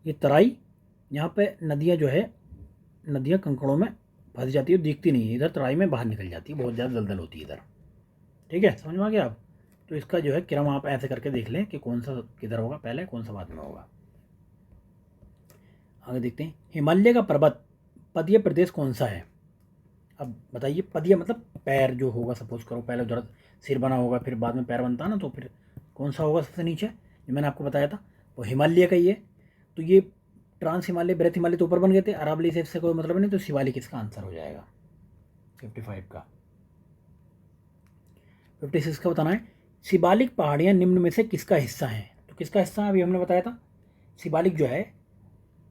ये तराई, यहाँ पे नदियाँ जो है, नदियाँ कंकड़ों में फंस जाती है, दिखती नहीं है, इधर तराई में बाहर निकल जाती है, बहुत ज़्यादा दलदल होती है इधर। ठीक है, समझ में आ गया आप। तो इसका जो है क्रम आप ऐसे करके देख लें कि कौन सा किधर होगा पहले, कौन सा बाद में होगा। आगे देखते हैं, हिमालय का पर्वत पदीय प्रदेश कौन सा है। अब बताइए, पदीय मतलब पैर जो होगा, सपोज करो पहले उधर सिर बना होगा, फिर बाद में पैर बनता है ना, तो फिर कौन सा होगा सबसे नीचे, जो मैंने आपको बताया था वो हिमालय का ही है। तो ये ट्रांस हिमालय, बृहत हिमालय तो ऊपर बन गए थे, अरावली से कोई मतलब नहीं, तो शिवालिक इसका आंसर हो जाएगा 55 का। 56 का बताना है, शिवालिक पहाड़ियाँ निम्न में से किसका हिस्सा हैं। तो किसका हिस्सा है, अभी हमने बताया था, शिवालिक जो है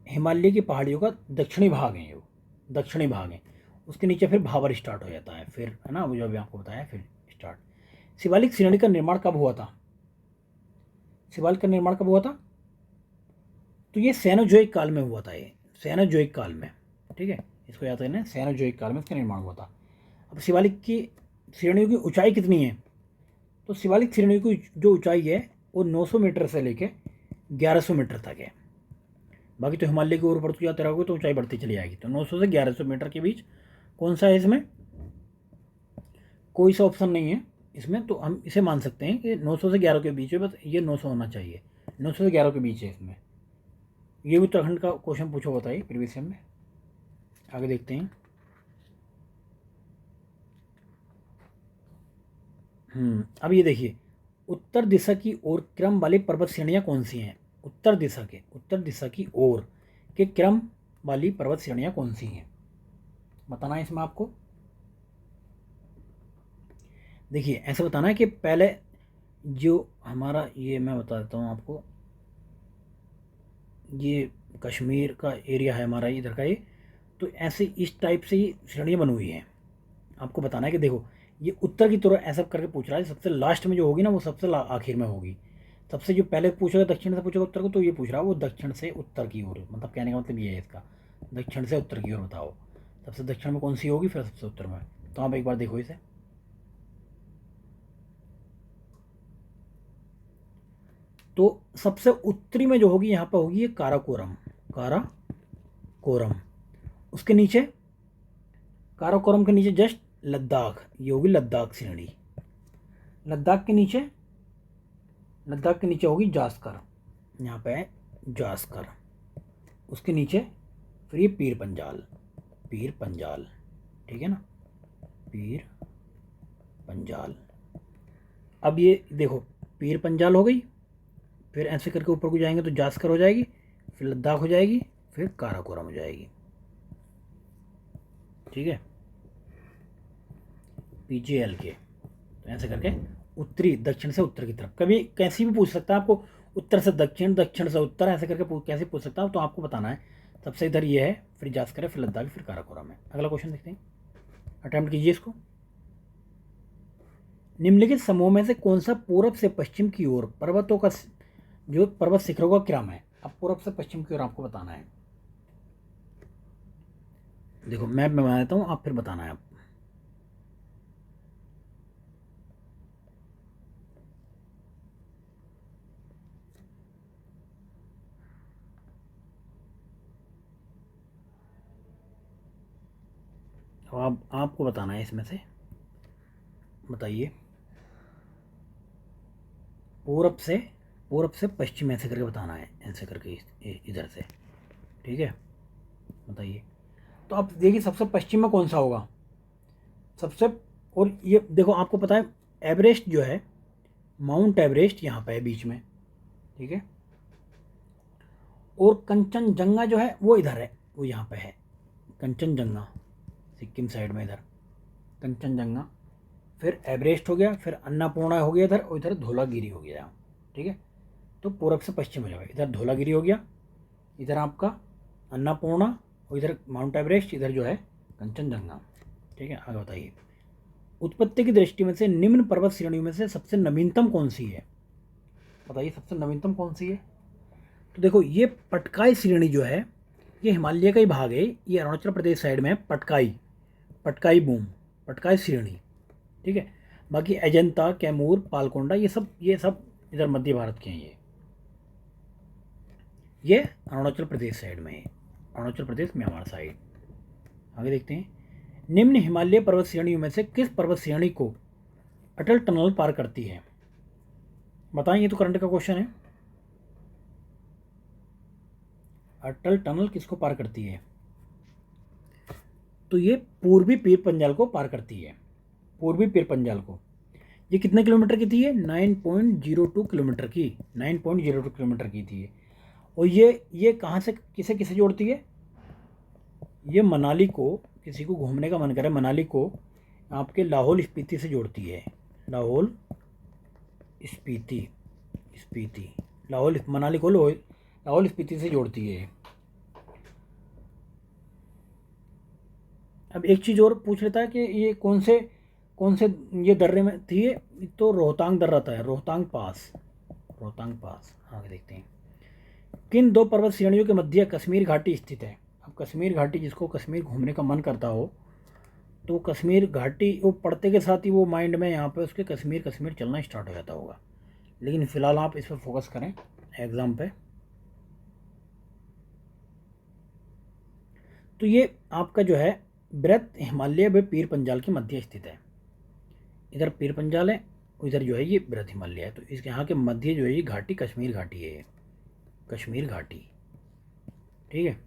हिमालय की पहाड़ियों का दक्षिणी भाग है, वो दक्षिणी भाग है। उसके नीचे फिर भावर स्टार्ट हो जाता है, फिर है ना, वो जो अभी आपको बताया फिर स्टार्ट। शिवालिक श्रेणी का निर्माण कब हुआ था, शिवालिक का निर्माण कब हुआ था, तो ये सैनोजोइक काल में हुआ था, ये सैनोजोइक काल में। ठीक है, इसको याद रखना है, सैनोजोइक काल में इसका निर्माण हुआ था। अब शिवालिक की श्रेणियों की ऊंचाई कितनी है, तो शिवालिक श्रेणी की जो ऊंचाई है वो 900 मीटर से लेके 1100 मीटर तक है। बाकी तो हिमालय की ओर बढ़ते जाते रहोगे तो ऊंचाई बढ़ती चली जाएगी। तो 900 से 1100 मीटर के बीच कौन सा है, इसमें कोई सा ऑप्शन नहीं है इसमें, तो हम इसे मान सकते हैं कि 900 से 11 के बीच है, बस ये 900 होना चाहिए, 900 से 11 के बीच है इसमें। ये भी उत्तराखंड का क्वेश्चन पूछा होता है प्रीवियस में। आगे देखते हैं, अब ये देखिए, उत्तर दिशा की ओर क्रम वाली पर्वत श्रेणियाँ कौन सी हैं, उत्तर दिशा की ओर के क्रम वाली पर्वत श्रेणियाँ कौन सी हैं, बताना है इसमें आपको। देखिए ऐसे बताना है कि पहले जो हमारा, ये मैं बता देता हूँ आपको, ये कश्मीर का एरिया है हमारा इधर का ये, तो ऐसे इस टाइप से ही श्रेणियाँ बनी हुई हैं। आपको बताना है कि देखो ये उत्तर की तरफ ऐसा करके पूछ रहा है, सबसे लास्ट में जो होगी ना वो सबसे आखिर में होगी। सबसे जो पहले पूछेगा दक्षिण से पूछेगा उत्तर को, तो ये पूछ रहा है वो दक्षिण से उत्तर की ओर, मतलब कहने का मतलब ये है इसका, दक्षिण से उत्तर की ओर बताओ, सबसे दक्षिण में कौन सी होगी, फिर सबसे उत्तर में। तो आप एक बार देखो इसे, तो सबसे उत्तरी में जो होगी यहाँ पर होगी ये काराकोरम, काराकोरम। उसके नीचे, काराकोरम के नीचे जस्ट लद्दाख, ये होगी लद्दाख श्रेणी। लद्दाख के नीचे होगी जास्कर, यहाँ पे है जास्कर। उसके नीचे फिर ये पीर पंजाल, ठीक है ना, पीर पंजाल। अब ये देखो पीर पंजाल हो गई, फिर ऐसे करके ऊपर को जाएंगे तो जास्कर हो जाएगी, फिर लद्दाख हो जाएगी, फिर काराकोरम हो जाएगी। ठीक है, PJL के, तो ऐसे करके उत्तरी, दक्षिण से उत्तर की तरफ, कभी कैसी भी पूछ सकता है आपको, उत्तर से दक्षिण, दक्षिण से उत्तर, ऐसे करके कैसे पूछ सकता है, तो आपको बताना है सबसे इधर ये है, फिर जास्कर है, फिर लद्दाख, फिर काराकोरम है। अगला क्वेश्चन देखते हैं, अटेम्प्ट कीजिए इसको। निम्नलिखित समूह में से कौन सा पूर्व से पश्चिम की ओर पर्वतों का जो पर्वत शिखरों का क्रम है। अब पूर्व से पश्चिम की ओर आपको बताना है, देखो मैप में बना देता हूँ, आप फिर बताना है। आप अब आपको बताना है इसमें से, बताइए पूर्व से पश्चिम ऐसे करके बताना है, ऐसे करके इधर से। ठीक है, बताइए। तो आप देखिए सबसे पश्चिम में कौन सा होगा, सबसे, और ये देखो आपको पता है एवरेस्ट जो है, माउंट एवरेस्ट यहाँ पे है बीच में, ठीक है, और कंचनजंगा जो है वो इधर है, वो यहाँ पे है कंचनजंगा, सिक्किम साइड में इधर कंचनजंगा फिर एवरेस्ट हो गया, फिर अन्नपूर्णा हो गया इधर, और इधर धौलागिरी हो गया। ठीक है, तो पूरब से पश्चिम हो जाएगा, इधर धौलागिरी हो गया, इधर आपका अन्नपूर्णा, और इधर माउंट एवरेस्ट, इधर जो है कंचनजंगा। ठीक है, आगे बताइए। उत्पत्ति की दृष्टि में से निम्न पर्वत श्रेणियों में से सबसे नवीनतम कौन सी है? बताइए सबसे नवीनतम कौन सी है। तो देखो ये पटकाई श्रेणी जो है ये हिमालय का ही भाग है, ये अरुणाचल प्रदेश साइड में है, पटकाई बूम, पटकाई श्रेणी। ठीक है, बाकी अजंता, कैमूर, पालकोंडा ये सब इधर मध्य भारत के हैं। ये अरुणाचल प्रदेश साइड में है, अरुणाचल प्रदेश म्यांमार साइड। आगे देखते हैं, निम्न हिमालय पर्वत श्रेणियों में से किस पर्वत श्रेणी को अटल टनल पार करती है? बताएं, ये तो करंट का क्वेश्चन है। अटल टनल किसको पार करती है? तो ये पूर्वी पीर पंजाल को पार करती है, पूर्वी पीर पंजाल को। ये कितने किलोमीटर की थी? ये 9.02 किलोमीटर की, 9.02 किलोमीटर की थी। और ये कहाँ से किसे किसे जोड़ती है? ये मनाली को, किसी को घूमने का मन करे मनाली को, आपके लाहौल स्पीति से जोड़ती है, लाहौल स्पीति, लाहौल, मनाली को लाहौल स्पीति से जोड़ती है। अब एक चीज़ और पूछ लेता है कि ये कौन से ये दर्रे में थी? ये तो रोहतांग दर्रा था, रोहतांग पास। आगे देखते हैं, किन दो पर्वत श्रेणियों के मध्य कश्मीर घाटी स्थित है? अब कश्मीर घाटी, जिसको कश्मीर घूमने का मन करता हो तो कश्मीर घाटी वो पढ़ते के साथ ही वो माइंड में यहाँ पे उसके कश्मीर चलना स्टार्ट हो जाता होगा। लेकिन फ़िलहाल आप इस पर फोकस करें एग्ज़ाम पे। तो ये आपका जो है बृहत हिमालय व पीर पंजाल के मध्य स्थित है। इधर पीर पंजाल है, इधर जो है ये बृहत हिमालय है। तो इसके यहाँ के मध्य जो है ये घाटी कश्मीर घाटी है, कश्मीर घाटी। ठीक है,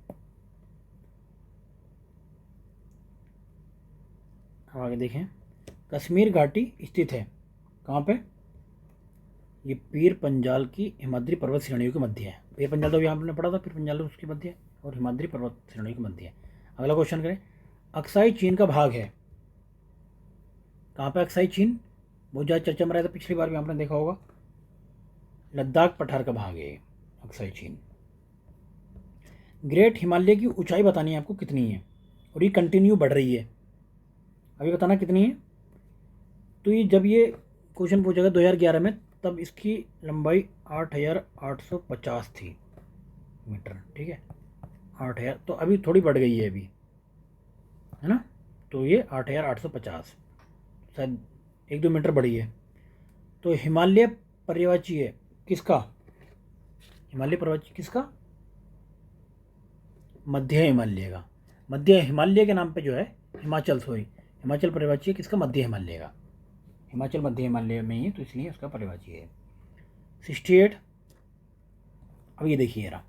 अब आगे देखें, कश्मीर घाटी स्थित है कहाँ पे? ये पीर पंजाल की हिमाद्री पर्वत श्रेणियों के मध्य है। पीर पंजाल तो यहाँ आपने पढ़ा था, पीर पंजाल उसके मध्य है, और हिमाद्री पर्वत श्रेणियों के मध्य है। अगला क्वेश्चन करें, अक्साई चीन का भाग है कहाँ पे? अक्साई चीन बहुत ज़्यादा चर्चा में रहा था पिछली बार भी आपने देखा होगा, लद्दाख पठार का भाग है अक्साई चीन। ग्रेट हिमालय की ऊंचाई बतानी है आपको कितनी है, और ये कंटिन्यू बढ़ रही है, अभी बताना कितनी है। तो ये जब ये क्वेश्चन पूछेगा 2011 में, तब इसकी लंबाई 8,850 थी मीटर। ठीक है, 8,000, तो अभी थोड़ी बढ़ गई है अभी, है ना। तो ये 8,850, शायद 1-2 मीटर बढ़ी है। तो हिमालय पर्वतीय किसका? हिमालय पर्वतीय किसका? मध्य हिमालय का। मध्य हिमालय के नाम पे जो है हिमाचल पर्वतीय किसका? मध्य हिमालय का। हिमाचल मध्य हिमालय में ही है, तो इसलिए उसका पर्वतीय है। 68। अब ये देखिए रहा,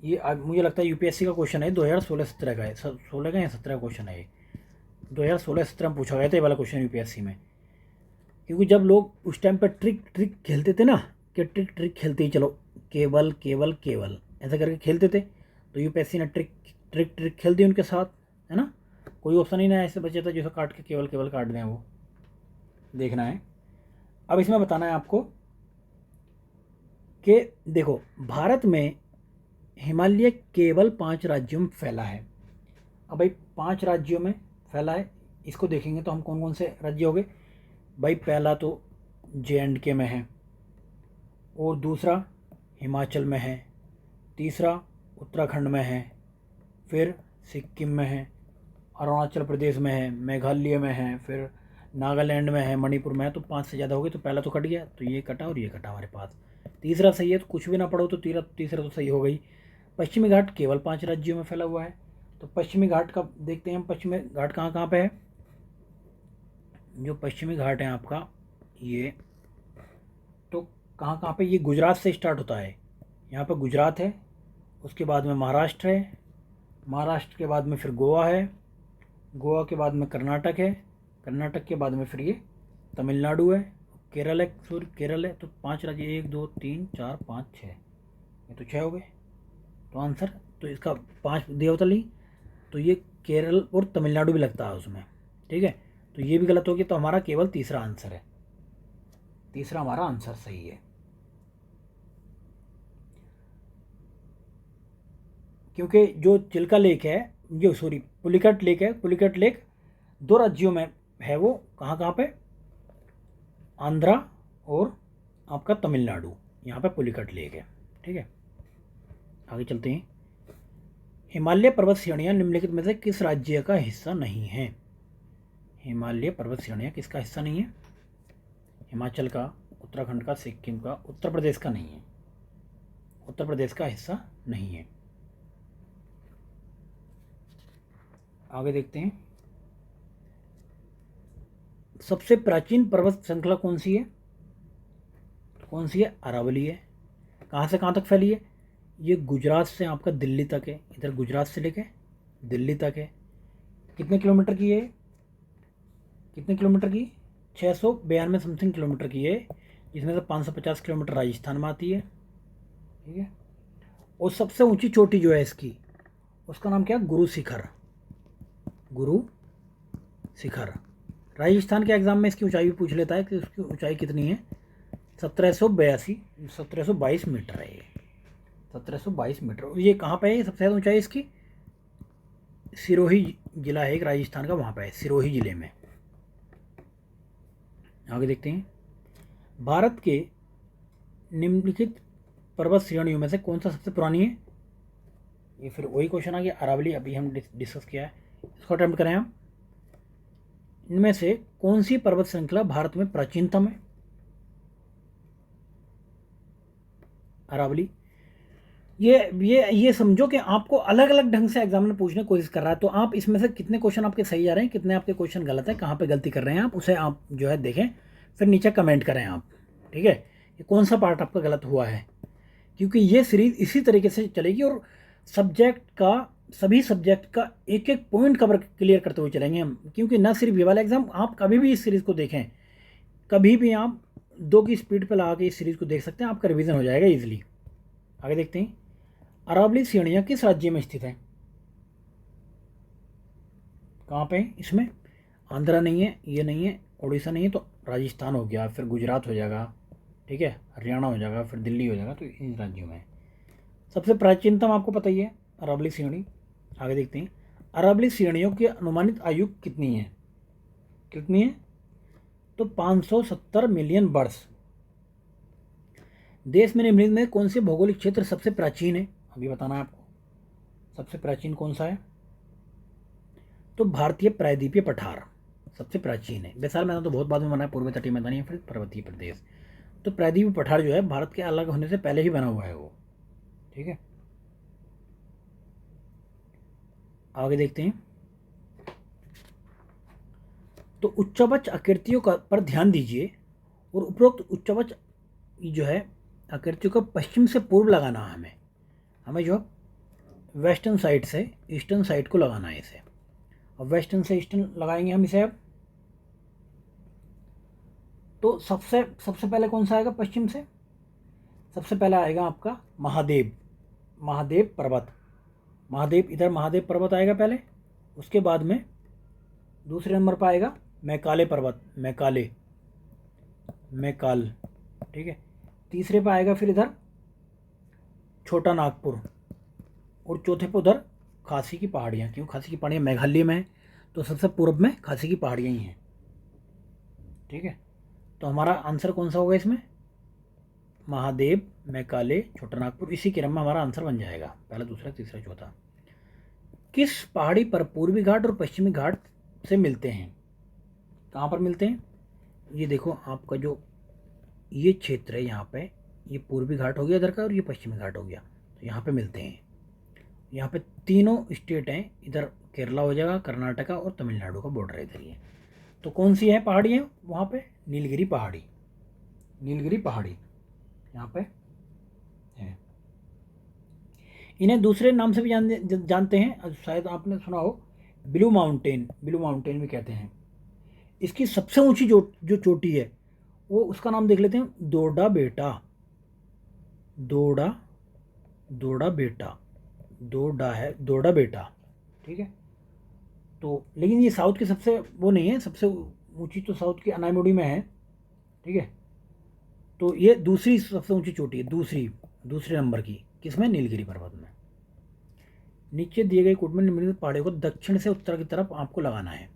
ये मुझे लगता है यूपीएससी का क्वेश्चन है, 2016-17 का है, 16 का या 17 का क्वेश्चन है ये। 2016-17 में पूछा गया था ये वाला क्वेश्चन यूपीएससी में, क्योंकि जब लोग उस टाइम पर ट्रिक खेलते थे ना, कि ट्रिक खेलते ही चलो, केवल ऐसा करके खेलते थे, तो यूपीएससी ने ट्रिक खेल दी उनके साथ, है ना। कोई ऑप्शन ही ना ऐसे बचे था जिसे काट के केवल काट दें, वो देखना है। अब इसमें बताना है आपको कि देखो, भारत में हिमालय केवल 5 राज्यों में फैला है। अब भाई 5 राज्यों में फैला है, इसको देखेंगे तो हम कौन कौन से राज्य हो गए भाई। पहला तो JNK में है, और दूसरा हिमाचल में है, तीसरा उत्तराखंड में है, फिर सिक्किम में है, अरुणाचल प्रदेश में है, मेघालय में है, फिर नागालैंड में है, मणिपुर में है। तो 5 से ज़्यादा हो गए, तो पहला तो कट गया, तो ये कटा और ये कटा हमारे पास। तीसरा सही है, तो कुछ भी ना पढ़ो तो तीसरा तो सही हो गई। पश्चिमी घाट केवल 5 राज्यों में फैला हुआ है, तो पश्चिमी घाट का देखते हैं हम, पश्चिमी घाट कहाँ कहाँ पे है। जो पश्चिमी घाट है आपका ये, तो कहाँ कहाँ पे? ये गुजरात से स्टार्ट होता है, यहाँ पर गुजरात है, उसके बाद में महाराष्ट्र है, महाराष्ट्र के बाद में फिर गोवा है, गोवा के बाद में कर्नाटक है, कर्नाटक के बाद में फिर ये तमिलनाडु है, केरल है। तो 5 राज्य, 1 2 3 4 5 6, ये तो 6 हो गए। तो आंसर तो इसका 5 दिया होता नहीं, तो ये केरल और तमिलनाडु भी लगता है उसमें। ठीक है, तो ये भी गलत हो गया। तो हमारा केवल तीसरा आंसर है, तीसरा हमारा आंसर सही है, क्योंकि जो चिल्का लेक है, जो सॉरी पुलिकट लेक है, पुलिकट लेक 2 राज्यों में है। वो कहाँ कहाँ पे? आंध्रा और आपका तमिलनाडु, यहाँ पे पुलिकट लेक है। ठीक है, आगे चलते हैं। हिमालय पर्वत श्रेणियाँ निम्नलिखित में से किस राज्य का हिस्सा नहीं है? हिमालय पर्वत श्रेणियाँ किसका हिस्सा नहीं है? हिमाचल का, उत्तराखंड का, सिक्किम का, उत्तर प्रदेश का नहीं है। उत्तर प्रदेश का हिस्सा नहीं है। आगे देखते हैं। सबसे प्राचीन पर्वत श्रृंखला कौन सी है? कौन सी है? अरावली है। कहाँ से कहाँ तक फैली है? ये गुजरात से आपका दिल्ली तक है। इधर गुजरात से लेके दिल्ली तक है। कितने किलोमीटर की है? कितने किलोमीटर की? 692 समथिंग किलोमीटर की है, जिसमें से 550 किलोमीटर राजस्थान में आती है। ठीक है, और सबसे ऊंची चोटी जो है इसकी, उसका नाम क्या है? गुरु शिखर। गुरु शिखर। राजस्थान के एग्जाम में इसकी ऊंचाई भी पूछ लेता है कि उसकी ऊंचाई कितनी है। 1722 मीटर है ये। 1722 मीटर। ये कहाँ पे है सबसे ज़्यादा ऊंचाई इसकी? सिरोही जिला है एक राजस्थान का, वहाँ पे है, सिरोही जिले में। आगे देखते हैं। भारत के निम्नलिखित पर्वत श्रेणियों में से कौन सा सबसे पुरानी है? ये फिर वही क्वेश्चन आ गया, अरावली अभी हम डिस्कस किया है, इसको अटेम्प्ट करें हम। इनमें से कौन सी पर्वत श्रृंखला भारत में प्राचीनतम है? अरावली। ये समझो कि आपको अलग अलग ढंग से एग्जाम में पूछने की कोशिश कर रहा है, तो आप इसमें से कितने क्वेश्चन आपके सही आ रहे हैं, कितने आपके क्वेश्चन गलत है, कहाँ पे गलती कर रहे हैं आप, उसे आप जो है देखें, फिर नीचे कमेंट करें आप। ठीक है, ये कौन सा पार्ट आपका गलत हुआ है, क्योंकि ये सीरीज इसी तरीके से चलेगी और सब्जेक्ट का, सभी सब्जेक्ट का एक एक पॉइंट कवर क्लियर करते हुए चलेंगे हम, क्योंकि ना सिर्फ ये वाला एग्जाम, आप कभी भी इस सीरीज़ को देखें, कभी भी आप 2 की स्पीड पर लगा के इस सीरीज़ को देख सकते हैं, आपका रिवीजन हो जाएगा ईजिली। आगे देखते हैं। अरावली श्रेणियाँ किस राज्य में स्थित है? कहाँ पे? इसमें आंध्रा नहीं है, ये नहीं है, उड़ीसा नहीं है, तो राजस्थान हो गया, फिर गुजरात हो जाएगा, ठीक है, हरियाणा हो जाएगा, फिर दिल्ली हो जाएगा, तो इन राज्यों में सबसे प्राचीनतम आपको पता ही है अरावली श्रेणी। आगे देखते हैं। अरावली श्रेणियों की अनुमानित आयु कितनी है? कितनी है? तो 570 मिलियन वर्ष। देश में निम्नलिखित में कौन से भौगोलिक क्षेत्र सबसे प्राचीन है? अभी बताना है आपको, सबसे प्राचीन कौन सा है? तो भारतीय प्रायद्वीपीय पठार सबसे प्राचीन है। वैशाल मैदान तो बहुत बाद में बना है, पूर्व तटीय मैदान या फिर पर्वतीय प्रदेश। तो प्रायद्वीपीय पठार जो है भारत के अलग होने से पहले ही बना हुआ है वो। ठीक है, आगे देखते हैं। तो उच्चवच आकृतियों का पर ध्यान दीजिए और उपरोक्त उच्चवच जो है आकृतियों का पश्चिम से पूर्व लगाना है हमें जो वेस्टर्न साइड से ईस्टर्न साइड को लगाना है इसे। अब वेस्टर्न से ईस्टर्न लगाएंगे हम इसे। अब तो सबसे पहले कौन सा आएगा पश्चिम से? सबसे पहला आएगा आपका महादेव, महादेव पर्वत। महादेव, इधर महादेव पर्वत आएगा पहले, उसके बाद में दूसरे नंबर पर आएगा मैकाले पर्वत, मैकाले, मैकाल। ठीक है, तीसरे पर आएगा फिर इधर छोटा नागपुर, और चौथे पर उधर खासी की पहाड़ियाँ। क्यों खासी की पहाड़ियाँ? मेघालय में है, तो सबसे पूर्व में खासी की पहाड़ियाँ ही हैं। ठीक है, तो हमारा आंसर कौन सा होगा इसमें? महादेव, मैकाले, छोटा नागपुर, इसी क्रम में हमारा आंसर बन जाएगा, पहला, दूसरा, तीसरा, चौथा। किस पहाड़ी पर पूर्वी घाट और पश्चिमी घाट से मिलते हैं? कहाँ पर मिलते हैं? ये देखो आपका जो ये क्षेत्र है, यहाँ पे ये पूर्वी घाट हो गया इधर का, और ये पश्चिमी घाट हो गया, तो यहाँ पे मिलते हैं। यहाँ पे तीनों स्टेट हैं, इधर केरला हो जाएगा, कर्नाटका और तमिलनाडु का बॉर्डर है इधर ये। तो कौन सी है पहाड़ी है वहाँ पे? नीलगिरी पहाड़ी, नीलगिरी पहाड़ी यहाँ पे है। इन्हें दूसरे नाम से भी जानते हैं, शायद आपने सुना हो, ब्लू माउंटेन, ब्लू माउंटेन भी कहते हैं। इसकी सबसे ऊंची जो चोटी है वो, उसका नाम देख लेते हैं, दोरडा बेटा, दोरडा, दोरडा बेटा, दोरडा है, दोरडा बेटा। ठीक है, तो लेकिन ये साउथ की सबसे वो नहीं है, सबसे ऊंची तो साउथ की अनाईमुड़ी में है, ठीक है। तो ये दूसरी सबसे ऊंची चोटी है, दूसरे नंबर की, किसमें? नीलगिरी पर्वत में। नीचे दिए गए कूट में निम्नलिखित पहाड़ियों को दक्षिण से उत्तर की तरफ आपको लगाना है।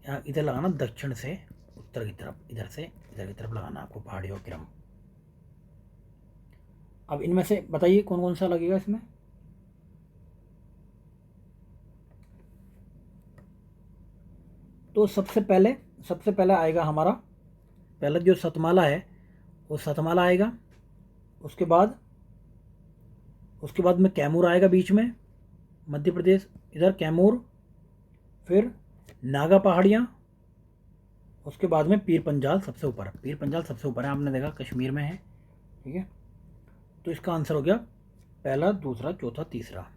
यहाँ इधर लगाना, दक्षिण से उत्तर की तरफ, इधर से इधर की तरफ लगाना आपको पहाड़ियों का क्रम। अब इनमें से बताइए कौन कौन सा लगेगा इसमें। तो सबसे पहले आएगा हमारा, पहला जो सतमाला है वो सतमाला आएगा। उसके बाद में कैमूर आएगा बीच में, मध्य प्रदेश, इधर कैमूर, फिर नागा पहाड़ियाँ, उसके बाद में पीर पंजाल सबसे ऊपर। पीर पंजाल सबसे ऊपर है, आपने देखा कश्मीर में है, ठीक है। तो इसका आंसर हो गया पहला, दूसरा, चौथा, तीसरा।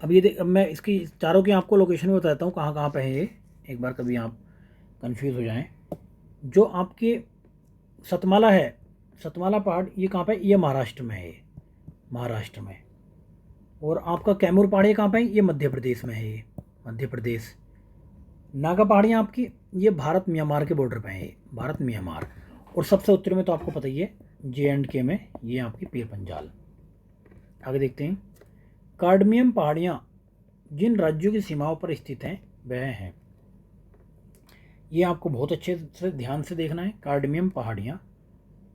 अब मैं इसकी चारों की आपको लोकेशन भी बताता हूँ कहाँ कहाँ पे है ये, एक बार कभी आप कंफ्यूज हो जाएं। जो आपके सतमाला है, सतमाला पहाड़, ये कहाँ पे? ये महाराष्ट्र में है, ये महाराष्ट्र में। और आपका कैमूर पहाड़ी कहाँ पे है? ये मध्य प्रदेश में है, ये मध्य प्रदेश। नागा पहाड़ियाँ आपकी ये भारत म्यांमार के बॉर्डर पे है, ये भारत म्यांमार। और सबसे उत्तरी में तो आपको पता ही है, JNK में, ये आपकी पीर पंजाल। आगे देखते हैं, कार्डमियम पहाड़ियाँ जिन राज्यों की सीमाओं पर स्थित हैं वह हैं। ये आपको बहुत अच्छे से ध्यान से देखना है। कार्डमियम पहाड़ियाँ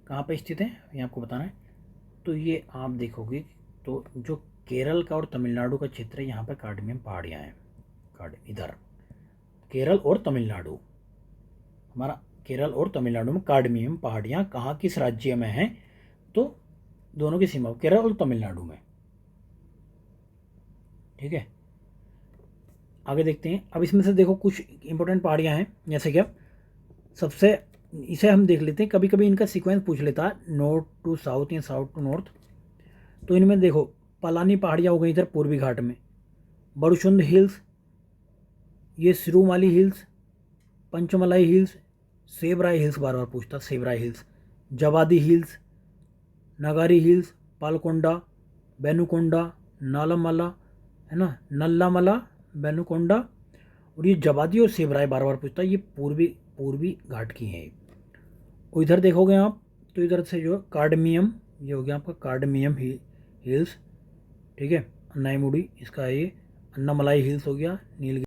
कहाँ पे स्थित हैं ये आपको बताना है। तो ये आप देखोगे तो जो केरल का और तमिलनाडु का क्षेत्र है, यहाँ पे कार्डमियम पहाड़ियाँ हैं। इधर केरल और तमिलनाडु, हमारा केरल और तमिलनाडु में कार्डमियम पहाड़ियाँ कहाँ, किस राज्य में हैं? तो दोनों की सीमा केरल और तमिलनाडु में, ठीक है। आगे देखते हैं। अब इसमें से देखो कुछ इंपॉर्टेंट पहाड़ियाँ हैं, जैसे क्या सबसे, इसे हम देख लेते हैं, कभी कभी इनका सीक्वेंस पूछ लेता है, नॉर्थ टू साउथ या साउथ टू नॉर्थ। तो इनमें देखो पलानी पहाड़ियाँ हो गई इधर पूर्वी घाट में, बड़ुशुंद हिल्स, ये Sirumalai hills, Panchamalai hills, Shevaroy hills, बार बार पूछता, Shevaroy hills, Javadi hills, Nagari hills, Palkonda, Penukonda, Nalamala, है ना, नल्लामला, बेनुकोंडा। और ये जवादी और सेबराई बार बार पूछता है, ये पूर्वी घाट की हैं। और इधर देखोगे आप तो इधर से जो कार्डमियम, ये हो गया आपका कार्डमियम हिल्स, ठीक है, अन्नाईमुड़ी इसका, ये अन्नामलाई हिल्स हो गया, नीलगिरी